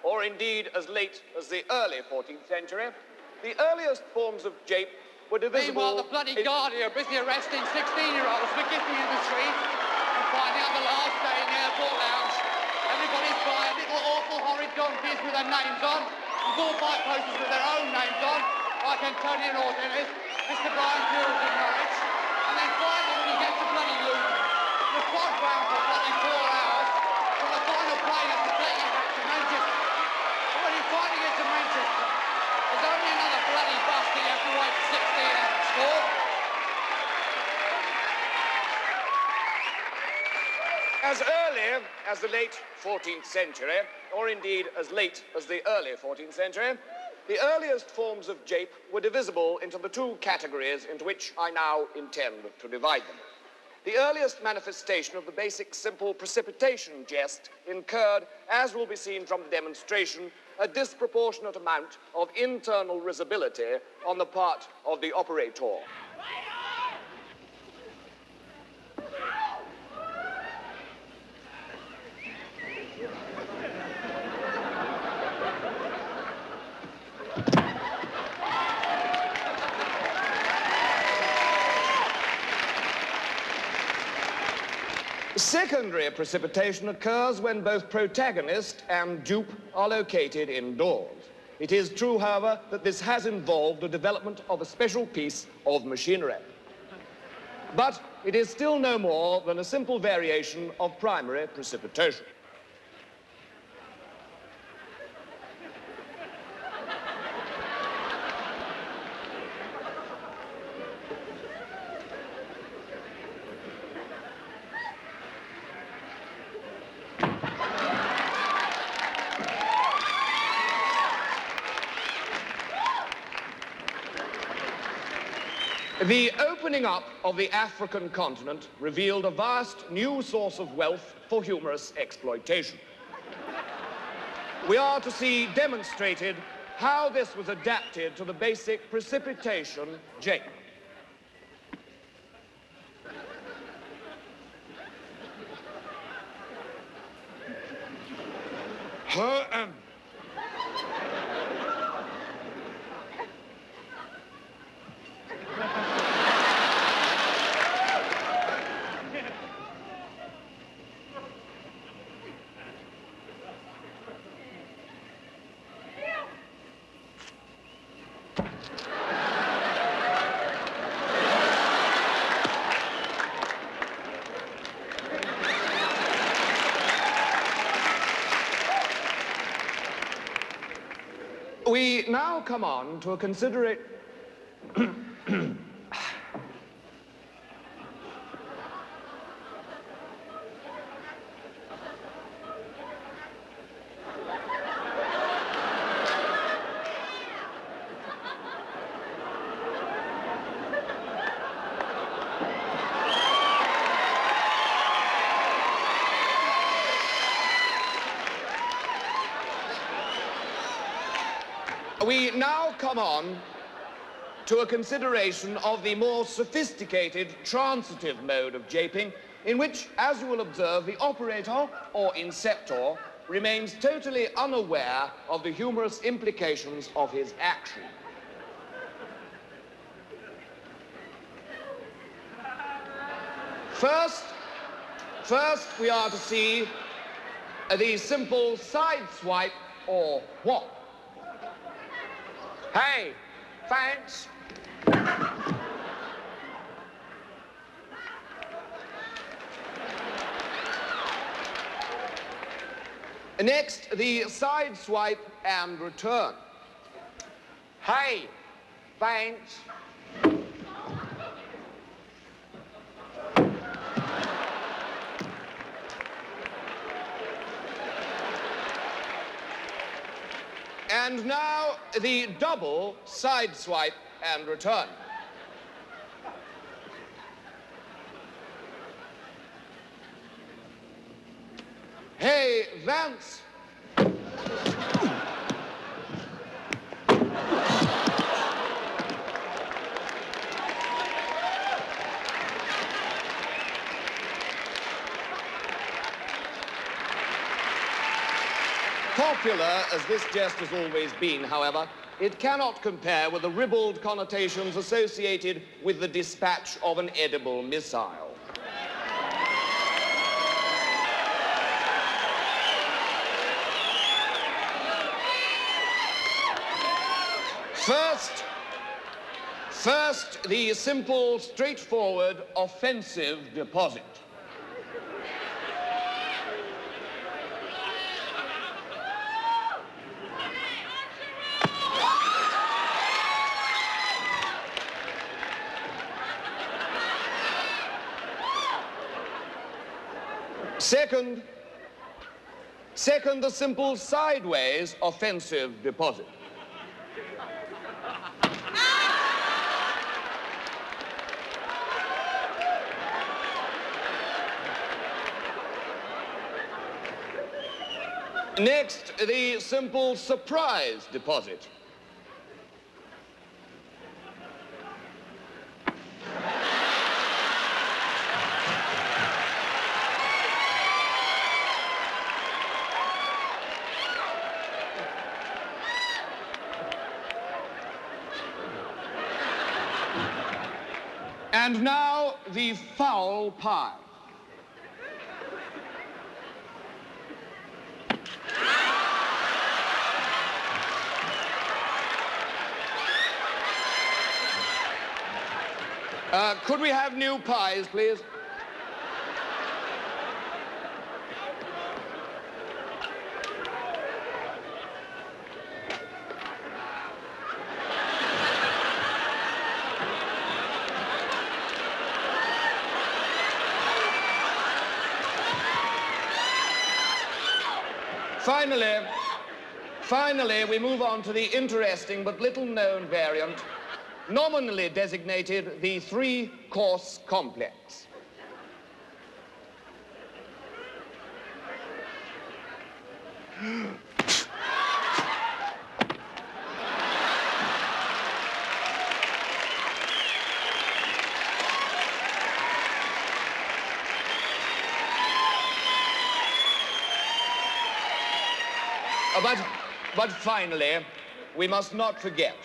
or indeed as late as the early 14th century, the earliest forms of jape were divisible... Meanwhile, the bloody guard here are busy arresting 16-year-olds for kissing in the street and finding on the last day in the airport lounge. Everybody's buying little awful horrid donkeys with their names on and bullfight posters with their own names on, like Antonio Ortiz, Mr. Brian Fuels in Norwich. And then finally, when you get to bloody Luton, you're fog bound for bloody 4 hours till the final plane has to take you back to Manchester. And when you finally get to Manchester, there's only another bloody bus that you have to wait 16 hours for. As early as the late 14th century, or indeed as late as the early 14th century, the earliest forms of jape were divisible into the two categories into which I now intend to divide them. The earliest manifestation of the basic simple precipitation jest incurred, as will be seen from the demonstration, a disproportionate amount of internal risibility on the part of the operator. Secondary precipitation occurs when both protagonist and dupe are located indoors. It is true, however, that this has involved the development of a special piece of machinery. But it is still no more than a simple variation of primary precipitation. The opening up of the African continent revealed a vast new source of wealth for humorous exploitation. We are to see demonstrated how this was adapted to the basic precipitation jape. We now come on to a considerate... We now come on to a consideration of the more sophisticated transitive mode of japing, in which, as you will observe, the operator, or inceptor, remains totally unaware of the humorous implications of his action. First, we are to see the simple side swipe, or what? Hey, thanks. Next, the side swipe and return. Hey, thanks. And now, the double side swipe and return. Hey, Vance. Popular as this jest has always been, however, it cannot compare with the ribald connotations associated with the dispatch of an edible missile. First, the simple, straightforward, offensive deposit. Second, the simple sideways offensive deposit. Next, the simple surprise deposit. And now, the foul pie. Could we have new pies, please? Finally, we move on to the interesting but little-known variant nominally designated the three-course complex. But finally, we must not forget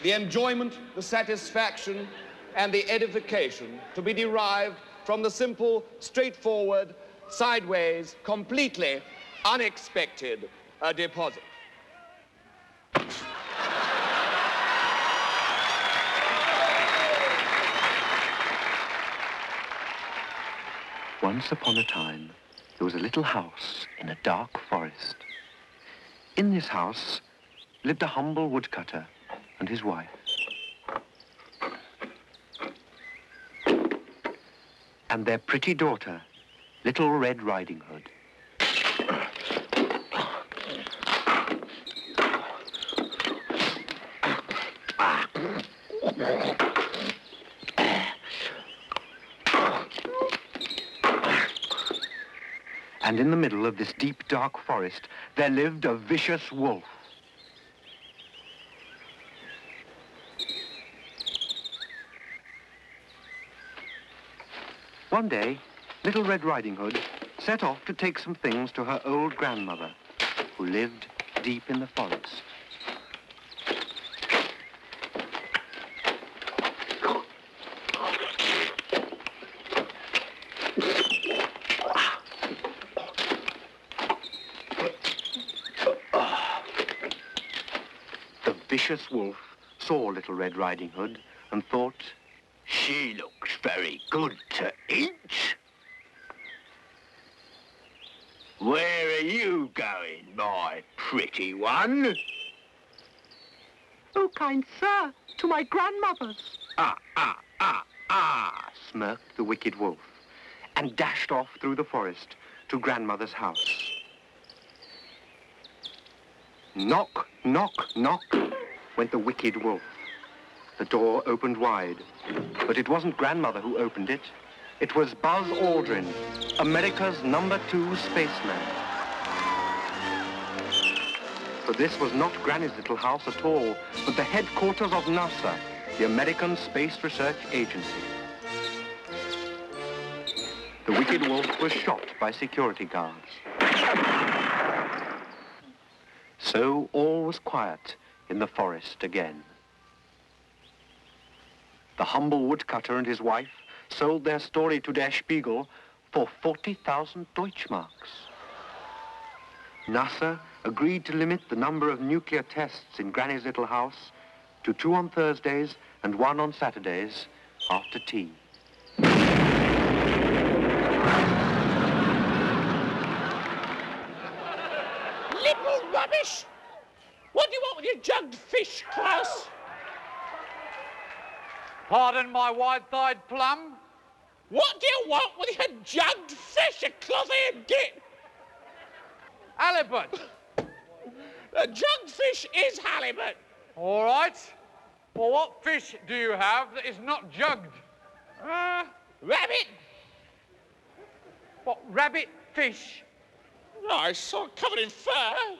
the enjoyment, the satisfaction, and the edification to be derived from the simple, straightforward, sideways, completely unexpected deposit. Once upon a time, there was a little house in a dark forest. In this house lived a humble woodcutter and his wife. And their pretty daughter, Little Red Riding Hood. And in the middle of this deep, dark forest, there lived a vicious wolf. One day, Little Red Riding Hood set off to take some things to her old grandmother, who lived deep in the forest. The vicious wolf saw Little Red Riding Hood and thought, "She looks very good to eat. Where are you going, my pretty one?" "Oh, kind sir, to my grandmother's." Smirked the wicked wolf, and dashed off through the forest to grandmother's house. Knock, knock, knock, went the wicked wolf. The door opened wide, but it wasn't grandmother who opened it. It was Buzz Aldrin, America's #2 spaceman. But this was not Granny's little house at all, but the headquarters of NASA, the American Space Research Agency. The wicked wolf was shot by security guards. So all was quiet in the forest again. The humble woodcutter and his wife sold their story to Der Spiegel for 40,000 Deutschmarks. NASA agreed to limit the number of nuclear tests in Granny's little house to 2 on Thursdays and 1 on Saturdays after tea. Liberal rubbish! What do you want with your jugged fish, Klaus? Pardon my white-thighed plum? What do you want with your jugged fish, you cloth-eared git? Halibut. The jugged fish is halibut. All right. Well, what fish do you have that is not jugged? Rabbit. What, rabbit fish? Oh, I saw it covered in fur.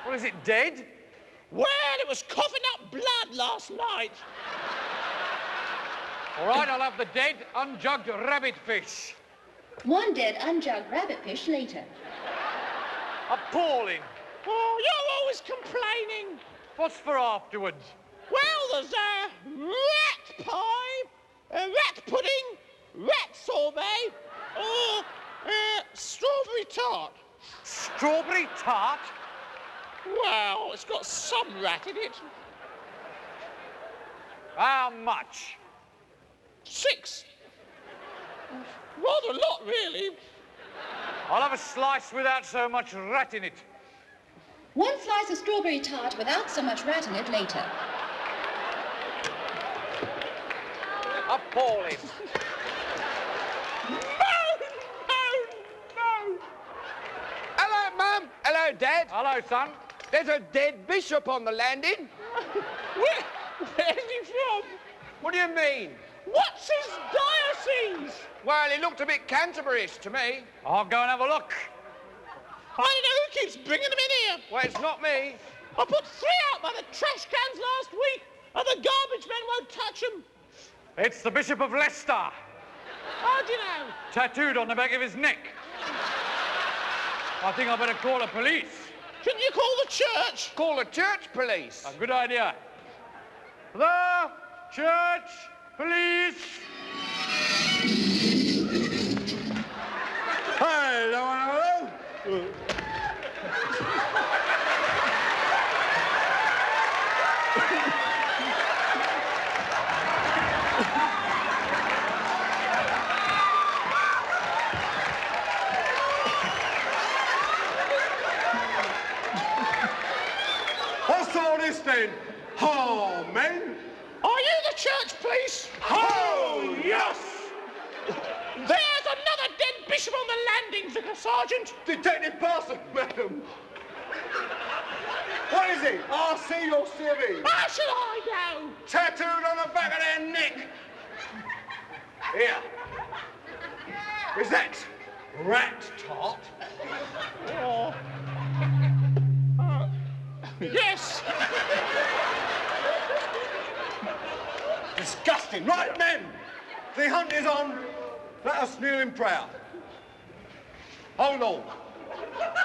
Well, is it dead? Well, it was coughing up blood last night. All right, I'll have the dead, unjugged rabbit fish. One dead, unjugged rabbit fish later. Appalling. Oh, you're always complaining. What's for afterwards? Well, there's a rat pie, a rat pudding, rat sorbet, or strawberry tart. Strawberry tart? Well, it's got some rat in it. How much? 6. Rather a lot, really. I'll have a slice without so much rat in it. One slice of strawberry tart without so much rat in it later. Appalling. No! Hello, Mum. Hello, Dad. Hello, son. There's a dead bishop on the landing. Where's he from? What do you mean? What's his diocese? Well, he looked a bit Canterbury-ish to me. I'll go and have a look. I don't know who keeps bringing them in here. Well, it's not me. I put 3 out by the trash cans last week, and the garbage men won't touch them. It's the Bishop of Leicester, How do you know? tattooed on the back of his neck. I think I better call the police. Shouldn't you call the church? Call the church police. A good idea. The church police. Hello. What's all this then? Oh, men? Are you the church police? Oh, yes! There's another dead bishop on the landing, Vicar Sergeant. Detective Parson, madam. What is it? RC or CV? How should I know? Tattooed on the back of their neck. Here. Is that rat tart? Oh. Yes. Disgusting. Right, men. The hunt is on. Let us kneel in prayer. Oh, Lord.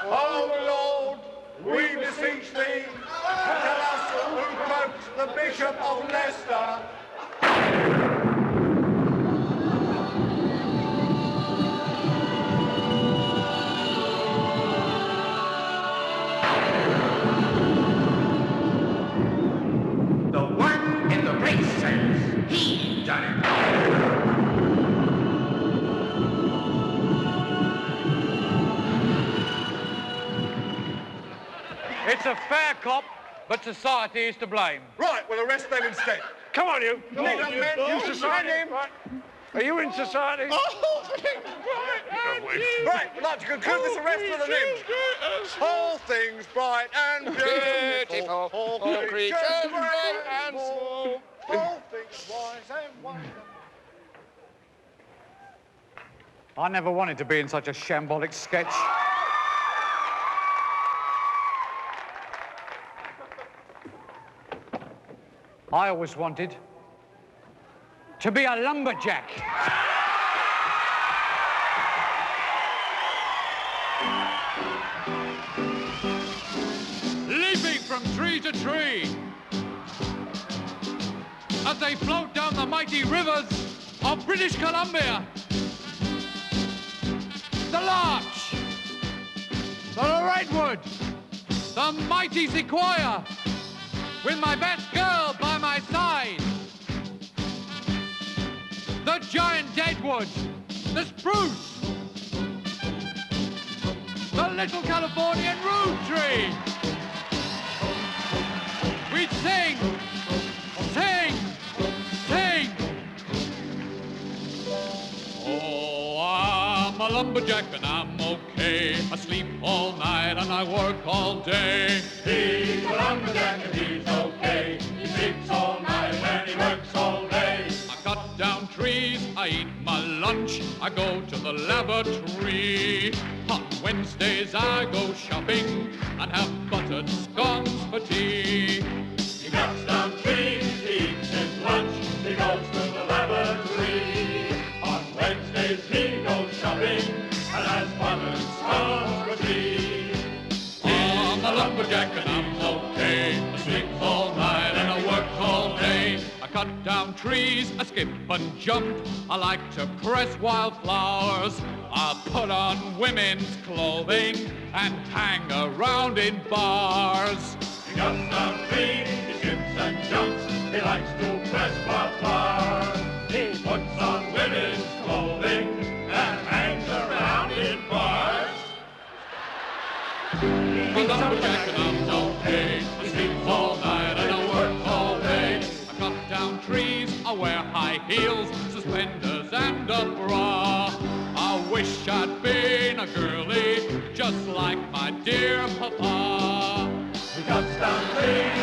Oh, Lord, we beseech thee, tell us who provoked the Bishop of Leicester. The one in the race says he done it. It's a fair cop, but society is to blame. Right, we'll arrest them instead. Come on, you. Lead on, men. You society. Are you in society? Oh, Right, we'd like to conclude this arrest for the limbs. All things bright and beautiful. All creatures great and small. All things wise and wonderful. I never wanted to be in such a shambolic sketch. I always wanted to be a lumberjack. Leaping from tree to tree as they float down the mighty rivers of British Columbia. The larch, the redwood, the mighty sequoia, with my best girl by my side. The giant deadwood, the spruce, the little Californian root tree. We'd sing, sing, sing. Oh, I'm a lumberjack and I'm okay. I sleep all night and I work all day. He's a lumberjack and he's okay. He sleeps all night and he works all day. I cut down trees, I eat my lunch, I go to the lavatory. On Wednesdays I go shopping and have buttered scones for tea. He cuts down trees, he eats his lunch, he goes to the lavatory. On Wednesdays he goes shopping and has buttered scones for tea. I'm a lumberjack and I'm okay. I sleep all night and I work all day. I cut down trees, I skip and jump. I like to press wildflowers. I put on women's clothing and hang around in bars. He cuts down trees, he skips and jumps, he likes to press wildflowers. He puts on women's clothing and hangs around in bars. I'm a lumberjack and I'm okay. I sleep all night and I work all day. I cut down trees, I wear high heels, suspenders and a bra. I wish I'd been a girlie, just like my dear papa. He cuts down trees,